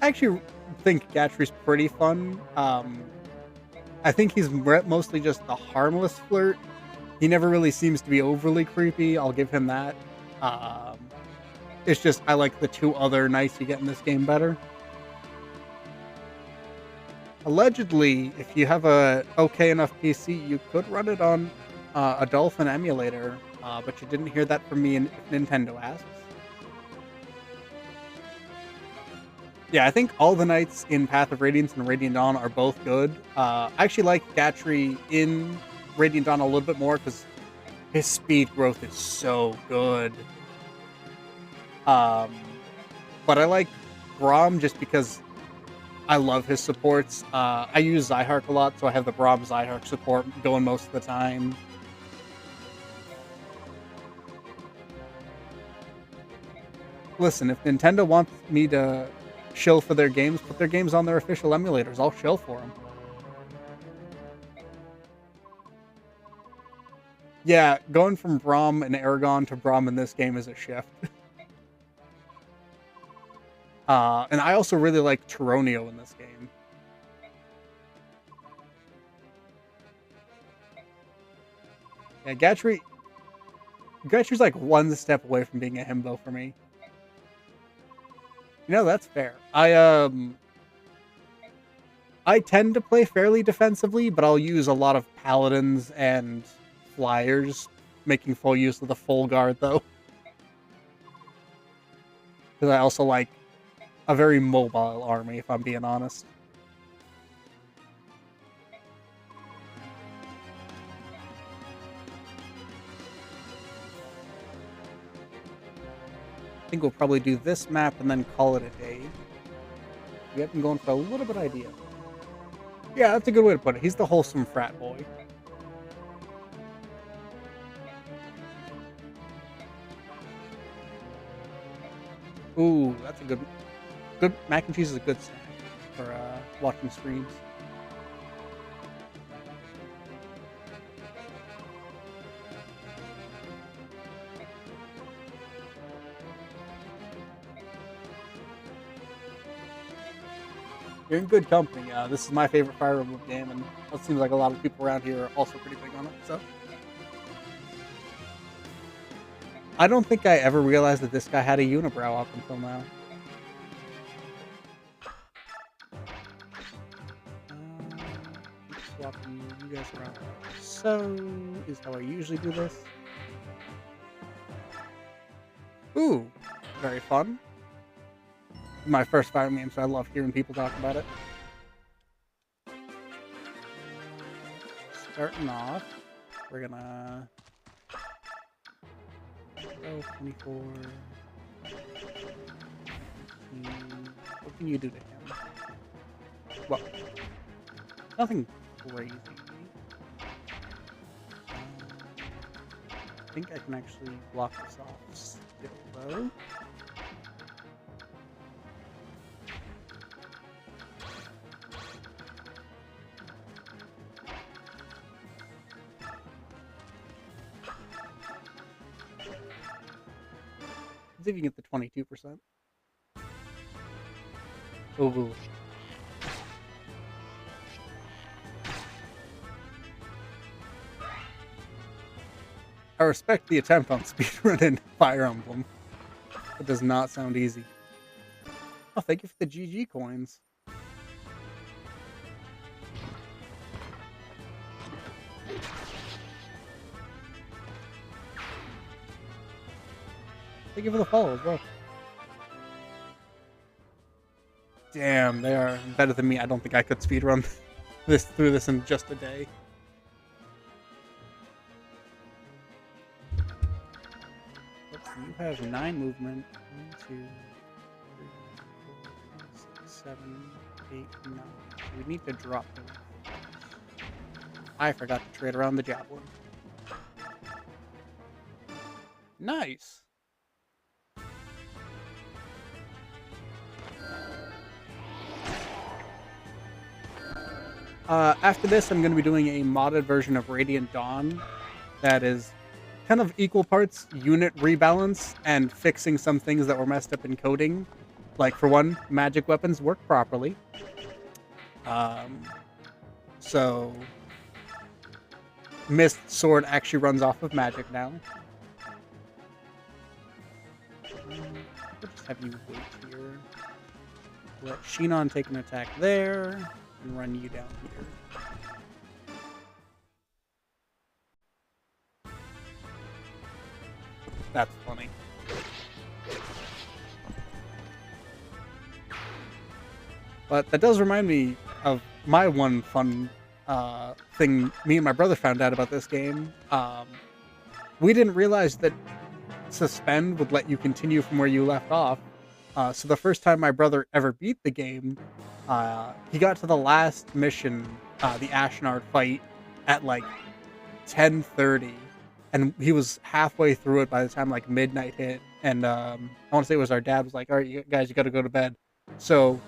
I actually think Gatry's pretty fun. I think he's mostly just a harmless flirt. He never really seems to be overly creepy. I'll give him that. It's just I like the two other knights you get in this game better. Allegedly, if you have a okay enough PC, you could run it on a Dolphin emulator, but you didn't hear that from me if Nintendo asks. Yeah, I think all the knights in Path of Radiance and Radiant Dawn are both good. I actually like Gatry in Radiant Dawn a little bit more because his speed growth is so good. But I like Braum just because I love his supports. I use Zyhark a lot, so I have the Braum Zyhark support going most of the time. Listen, if Nintendo wants me to shill for their games, put their games on their official emulators. I'll shill for them. Yeah, going from Braum and Aragon to Braum in this game is a shift. And I also really like Tyronio in this game. Yeah, Gatry's like one step away from being a himbo for me. You know, that's fair. I tend to play fairly defensively, but I'll use a lot of paladins and flyers, making full use of the full guard though. Because I also like a very mobile army, if I'm being honest. I think we'll probably do this map and then call it a day. We have been going for a little bit of idea. Yeah, that's a good way to put it. He's the wholesome frat boy. Ooh, that's a good mac and cheese is a good snack for watching streams. You're in good company. This is my favorite Fire Emblem game, and it seems like a lot of people around here are also pretty big on it. So, I don't think I ever realized that this guy had a unibrow up until now. Swapping you guys around. So is how I usually do this. Ooh, very fun. My first Fire Emblem game, so I love hearing people talk about it. Starting off, we're gonna go 24. What can you do to him? Well, nothing crazy. I think I can actually block this off still, though. See if you can get the 22%. Oh. I respect the attempt on speedrunning Fire Emblem. It does not sound easy. Oh, thank you for the GG coins. Thank you for the follow as well. Damn, they are better than me. I don't think I could speedrun through this in just a day. You have 9 movement. 1, 2, 3, 4, 5, 6, 7, 8, 9. We need to drop them. I forgot to trade around the javelin. Nice. After this, I'm going to be doing a modded version of Radiant Dawn that is kind of equal parts unit rebalance and fixing some things that were messed up in coding. Like, for one, magic weapons work properly. So Mist Sword actually runs off of magic now. We'll just have you wait here. Let Shinon take an attack there. and run you down here. That's funny. But that does remind me of my one fun thing me and my brother found out about this game. We didn't realize that suspend would let you continue from where you left off. So the first time my brother ever beat the game, he got to the last mission, the Ashnard fight, at like 10:30, and he was halfway through it by the time like midnight hit. And I want to say it was our dad was like, "All right, you guys, you got to go to bed." So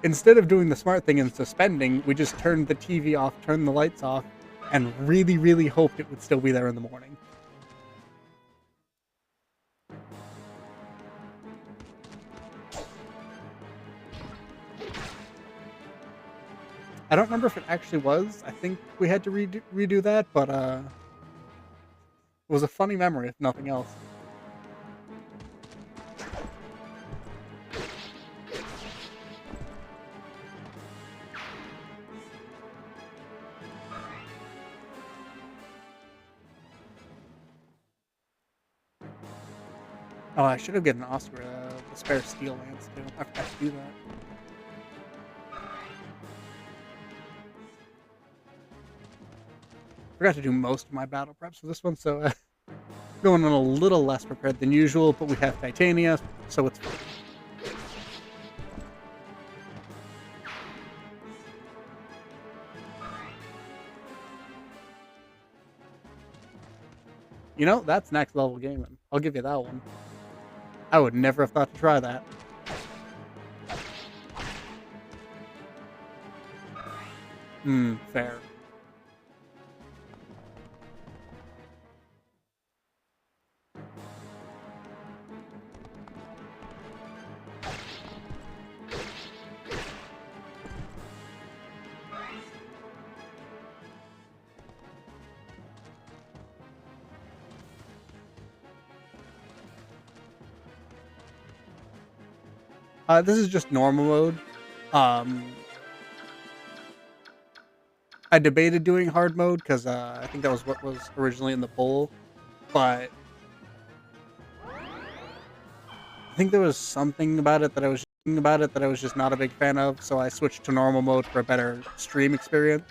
instead of doing the smart thing and suspending, we just turned the TV off, turned the lights off, and really, really hoped it would still be there in the morning. I don't remember if it actually was. I think we had to redo that, but it was a funny memory, if nothing else. Oh, I should have given Oscar the spare steel lance too. I forgot to do that. Forgot to do most of my battle preps for this one, so going in a little less prepared than usual, but we have Titania, so it's fine. You know, that's next level gaming. I'll give you that one. I would never have thought to try that. Fair. This is just normal mode. I debated doing hard mode because I think that was what was originally in the poll, but I think there was something about it that I was just not a big fan of, so I switched to normal mode for a better stream experience.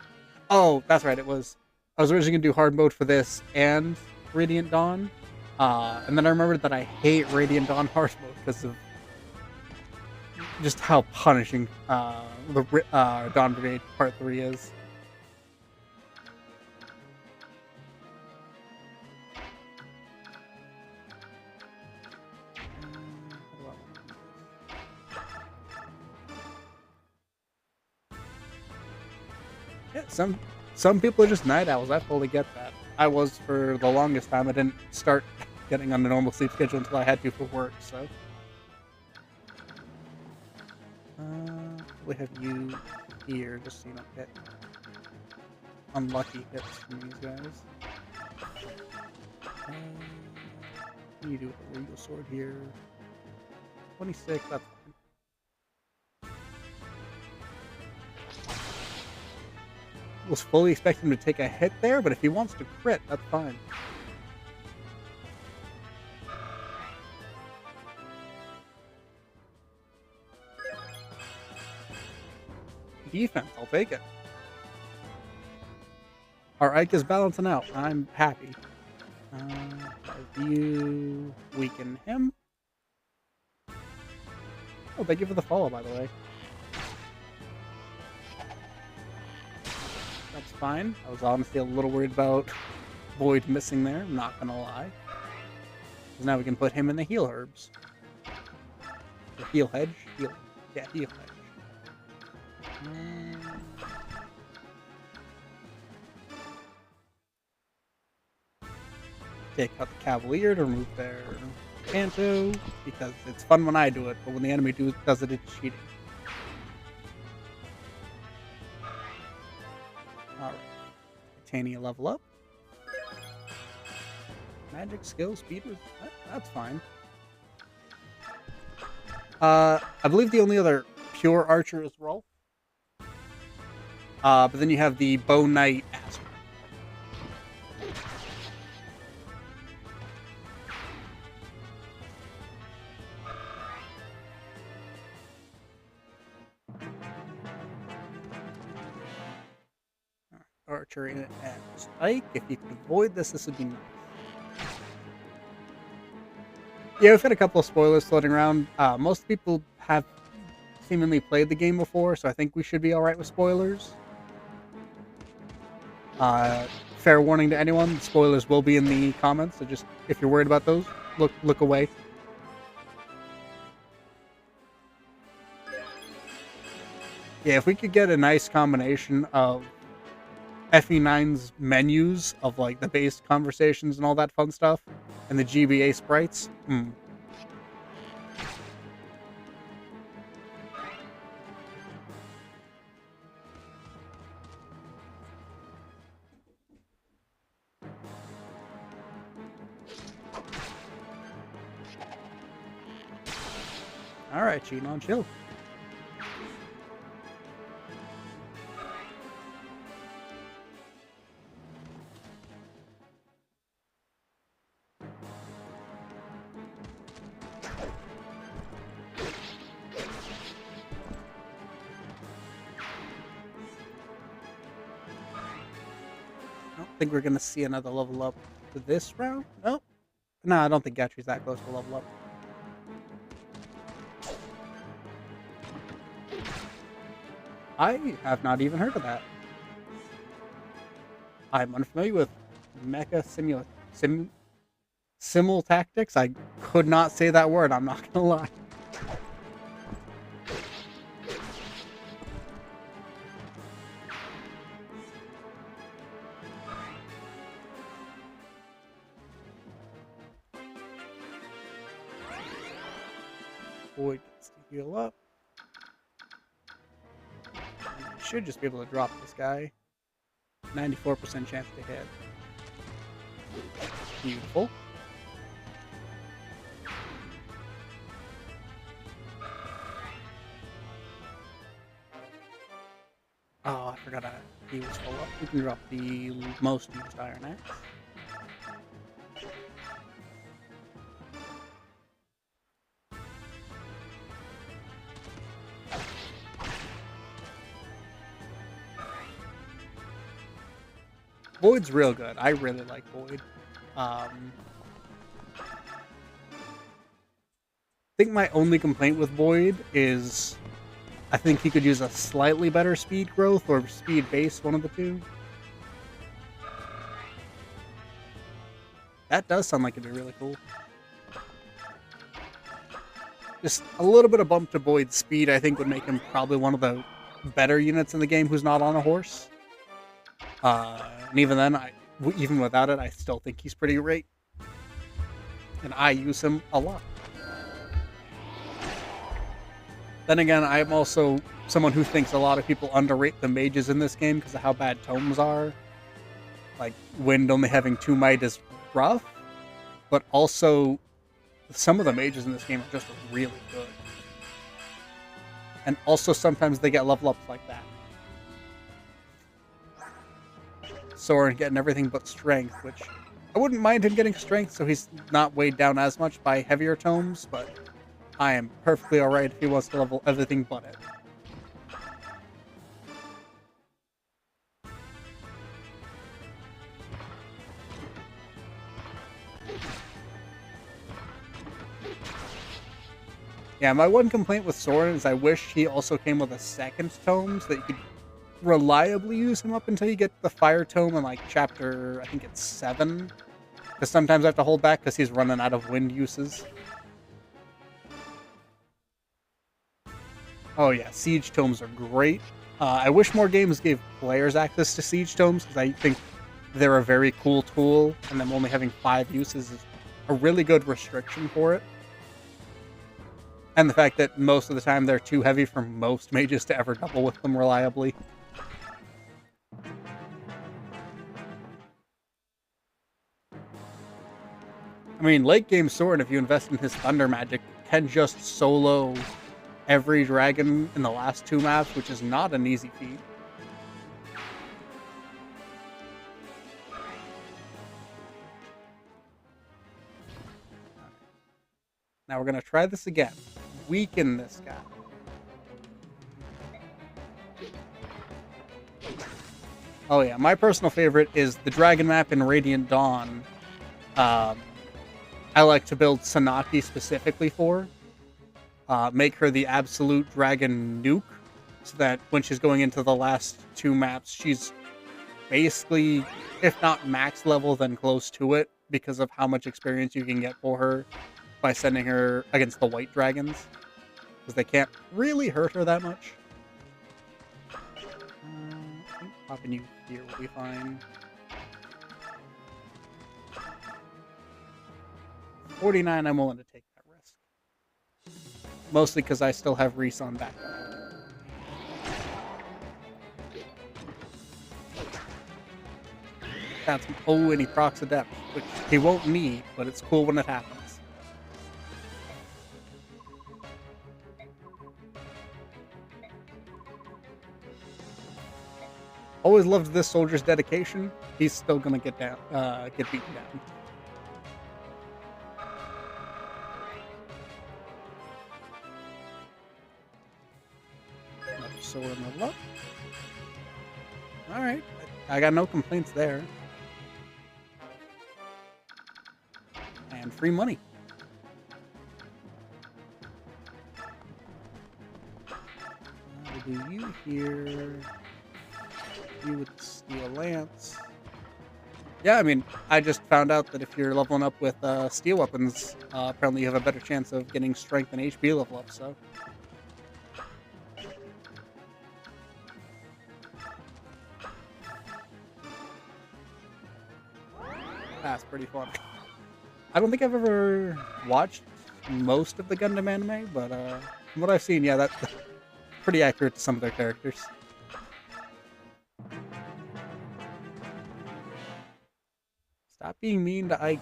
Oh, that's right, I was originally gonna do hard mode for this and Radiant Dawn, and then I remembered that I hate Radiant Dawn hard mode because of just how punishing the Dawn Brigade Part 3 is. Yeah, some people are just night owls. I fully get that. I was for the longest time. I didn't start getting on a normal sleep schedule until I had to for work, so. We have you here just so you don't get unlucky hits from these guys. What do you do with the legal sword here? 26, that's fine. Was fully expecting him to take a hit there, but if he wants to crit, that's fine. Defense, I'll take it. Our Ike is balancing out. I'm happy. You weaken him. Oh, thank you for the follow, by the way. That's fine. I was honestly a little worried about Void missing there, I'm not gonna lie. Because now we can put him in the heal herbs. Or heal hedge? Heal hedge. Take out the Cavalier to remove their Canto, because it's fun when I do it, but when the enemy does it, it's cheating. Alright. Titania level up. Magic, skill, speed, that's fine. I believe the only other pure archer is Rolf. But then you have the Bow Knight Asper. Archer and Ike. If you could avoid this would be nice. Yeah, we've had a couple of spoilers floating around. Most people have seemingly played the game before, so I think we should be alright with spoilers. Fair warning to anyone, spoilers will be in the comments, so just, if you're worried about those, look away. Yeah, if we could get a nice combination of FE9's menus of like the base conversations and all that fun stuff, and the GBA sprites. Alright, cheating on chill. I don't think we're going to see another level up to this round. Nope. No, I don't think Gatry's that close to level up. I have not even heard of that. I'm unfamiliar with mecha simul tactics. I could not say that word, I'm not gonna lie. Boy gets to heal up. Should just be able to drop this guy. 94% chance to hit. Beautiful. Oh, I forgot he was full up. We can drop the most used Iron Axe. Void's real good. I really like Void. I think my only complaint with Void is I think he could use a slightly better speed growth or speed base, one of the two. That does sound like it'd be really cool. Just a little bit of bump to Void's speed, I think, would make him probably one of the better units in the game who's not on a horse. And even then, even without it, I still think he's pretty great. And I use him a lot. Then again, I'm also someone who thinks a lot of people underrate the mages in this game because of how bad tomes are. Like, Wind only having 2 might is rough, but also some of the mages in this game are just really good. And also sometimes they get level ups like that. Soren getting everything but strength, which I wouldn't mind him getting strength so he's not weighed down as much by heavier tomes, but I am perfectly alright if he wants to level everything but it. Yeah, my one complaint with Soren is I wish he also came with a second tome so that you could reliably use him up until you get the fire tome in like chapter, I think it's 7. Because sometimes I have to hold back because he's running out of wind uses. Oh yeah, siege tomes are great. I wish more games gave players access to siege tomes because I think they're a very cool tool, and them only having 5 uses is a really good restriction for it. And the fact that most of the time they're too heavy for most mages to ever double with them reliably. I mean, late game Soren, if you invest in his thunder magic, can just solo every dragon in the last 2 maps, which is not an easy feat. Now we're going to try this again. Weaken this guy. Oh yeah, my personal favorite is the dragon map in Radiant Dawn. I like to build Sanaki specifically for. Make her the absolute dragon nuke, so that when she's going into the last two maps, she's basically, if not max level, then close to it, because of how much experience you can get for her by sending her against the white dragons, because they can't really hurt her that much. I think popping you here will be fine. 49, I'm willing to take that risk. Mostly because I still have Reese on backup. That's, oh, and he procs a depth, which he won't need, but it's cool when it happens. Always loved this soldier's dedication. He's still gonna get down, get beaten down. Another sword on the left. All right, I got no complaints there. And free money. We'll do you here. You with the steel lance. Yeah, I mean, I just found out that if you're leveling up with steel weapons, apparently you have a better chance of getting strength and HP level up, so. That's pretty fun. I don't think I've ever watched most of the Gundam anime, but from what I've seen, yeah, that's pretty accurate to some of their characters. Stop being mean to Ike.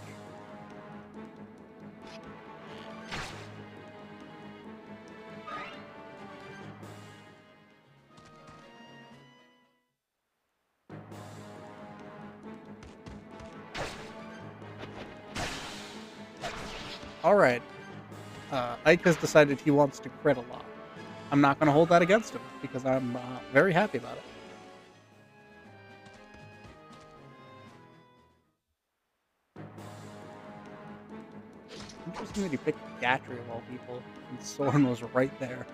Alright. Ike has decided he wants to crit a lot. I'm not going to hold that against him, because I'm very happy about it. Interesting that he picked Gatry of all people, and Soren was right there.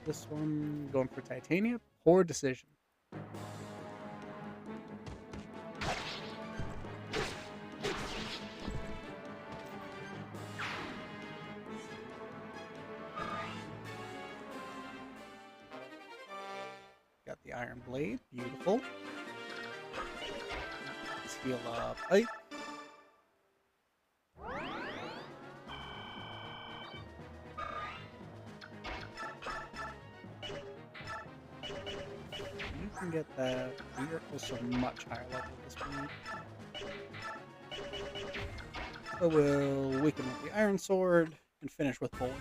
This one going for Titania. Poor decision. Got the Iron Blade. Beautiful. Let's heal up Ike. Get that. You're also much higher level at this point. So we'll weaken with the Iron Sword and finish with Void.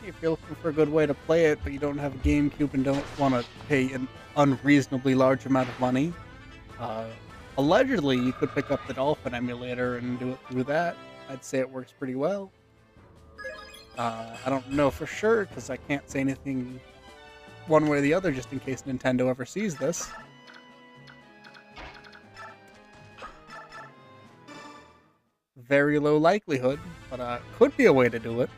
If you're looking for a good way to play it, but you don't have a GameCube and don't want to pay an unreasonably large amount of money, allegedly you could pick up the Dolphin emulator and do it through that. I'd say it works pretty well. I don't know for sure, because I can't say anything one way or the other just in case Nintendo ever sees this. Very low likelihood, but could be a way to do it.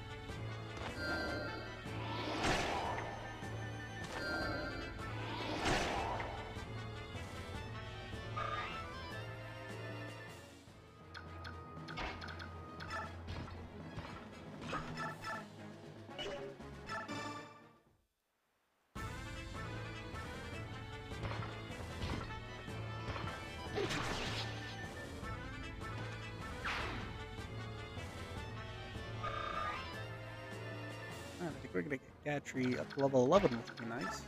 Gatry up to level 11, which would be nice.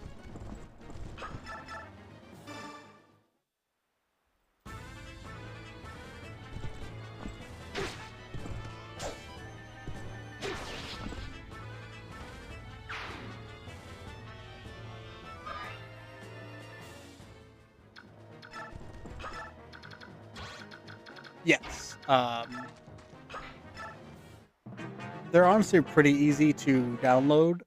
Yes. They're honestly pretty easy to download.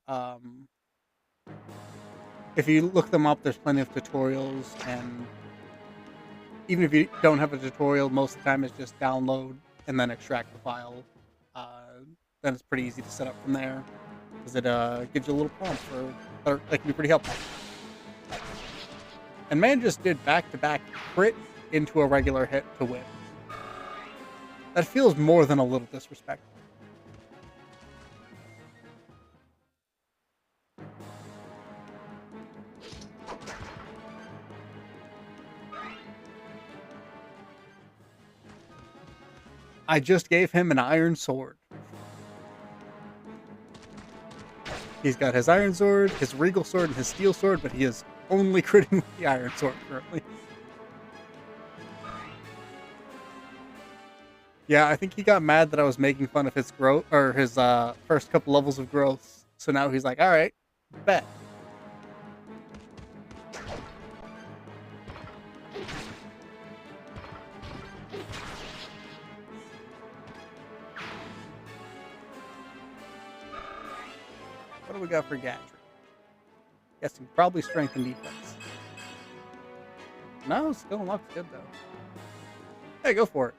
If you look them up, there's plenty of tutorials, and even if you don't have a tutorial, most of the time it's just download and then extract the file. Then it's pretty easy to set up from there, because it gives you a little prompt that can be pretty helpful. And man just did back-to-back crit into a regular hit to win. That feels more than a little disrespectful. I just gave him an iron sword. He's got his iron sword, his regal sword, and his steel sword, but he is only critting with the iron sword currently. Yeah, I think he got mad that I was making fun of his growth, or his first couple levels of growth. So now he's like, all right, bet. What do we got for Gatry? Guessing probably strength and defense. No, still looks good though. Hey, go for it.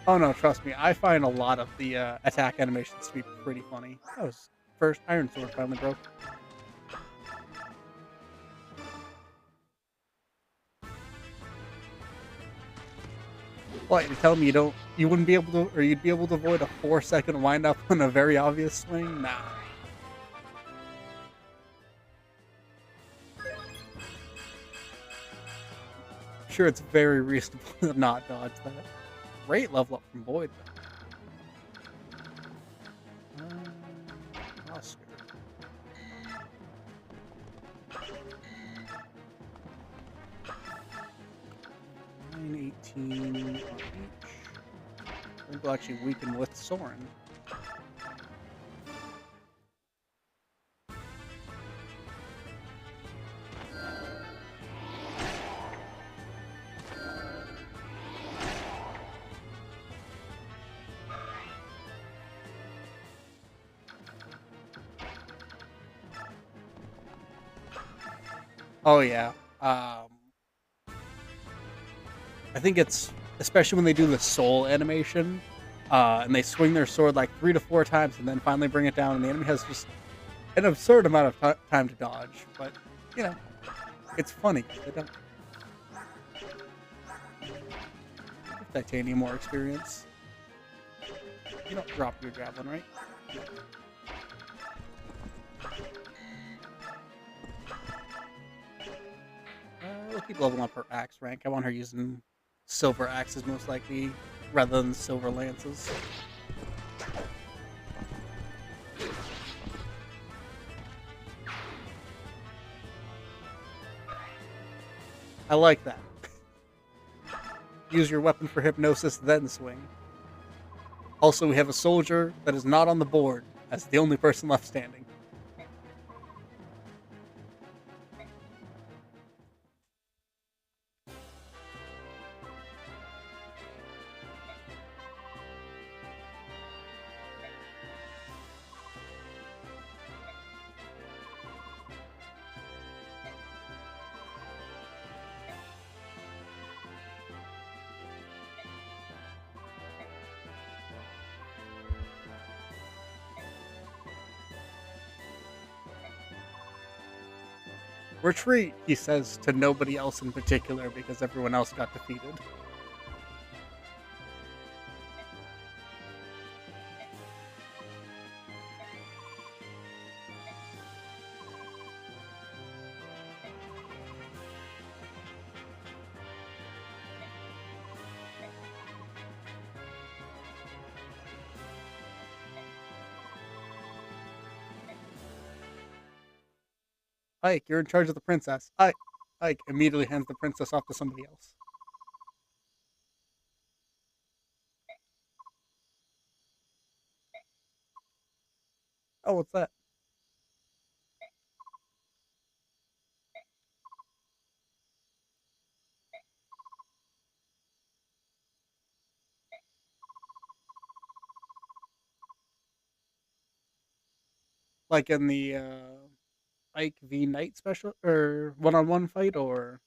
Oh no, trust me, I find a lot of the attack animations to be pretty funny. That was first Iron Sword finally broke. What, you tell me you wouldn't be able to, or you'd be able to avoid a 4-second wind up on a very obvious swing? Nah. Sure, it's very reasonable to not dodge that. Great level up from Boyd, though. Oscar. 918 on each. I think we'll actually weaken with Soren. Oh yeah. I think it's especially when they do the soul animation, and they swing their sword like 3 to 4 times and then finally bring it down, and the enemy has just an absurd amount of time to dodge. But you know, it's funny. They don't. Give Titanium more experience. You don't drop your javelin, right? No. We'll keep leveling up her axe rank. I want her using silver axes most likely, rather than silver lances. I like that. Use your weapon for hypnosis, then swing. Also, we have a soldier that is not on the board as the only person left standing. Retreat, he says to nobody else in particular because everyone else got defeated. Ike, you're in charge of the princess. Ike immediately hands the princess off to somebody else. Oh, what's that? Like in the Ike v Knight special or one-on-one fight, or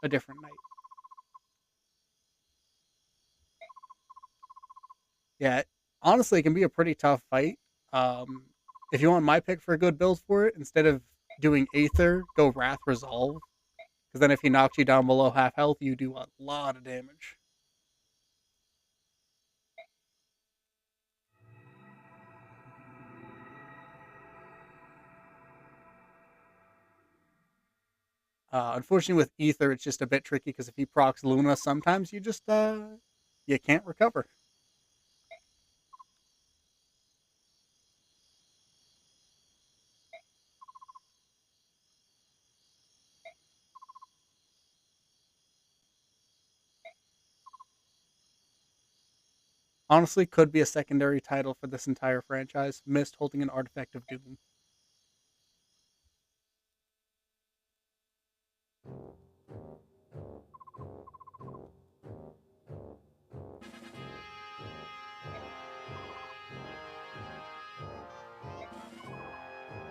a different Knight? Yeah, honestly, it can be a pretty tough fight. Um, if you want my pick for a good build for it, instead of doing Aether, go Wrath Resolve. Because then if he knocks you down below half health, you do a lot of damage. Unfortunately, with Ether, it's just a bit tricky because if he procs Luna, sometimes you just you can't recover. Honestly, could be a secondary title for this entire franchise. Mist holding an Artifact of Doom.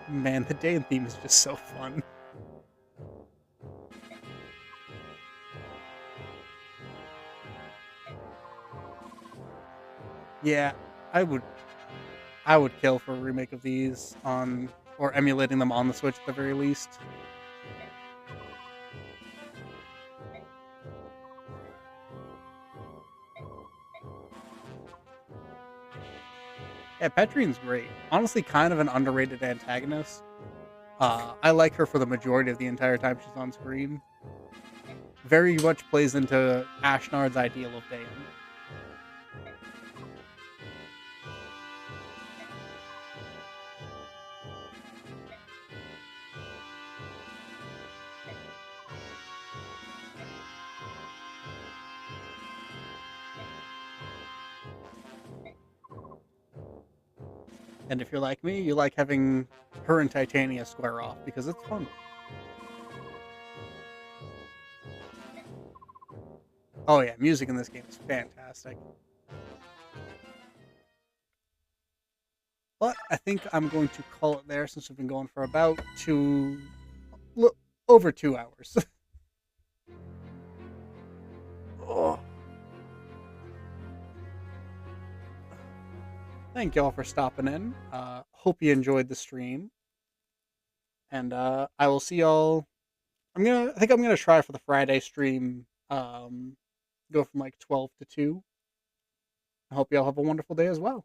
Man, the day and theme is just so fun. Yeah, I would I would kill for a remake of these on, or emulating them on the Switch at the very least. Yeah, Petrine's great. Honestly, kind of an underrated antagonist. I like her for the majority of the entire time she's on screen. Very much plays into Ashnard's ideal of Daemon. And if you're like me, you like having her and Titania square off because it's fun. Oh yeah, music in this game is fantastic. But I think I'm going to call it there since we've been going for about over 2 hours. Oh. Thank y'all for stopping in. Hope you enjoyed the stream, and I will see y'all. I think I'm gonna try for the Friday stream. Go from like 12 to 2. I hope y'all have a wonderful day as well.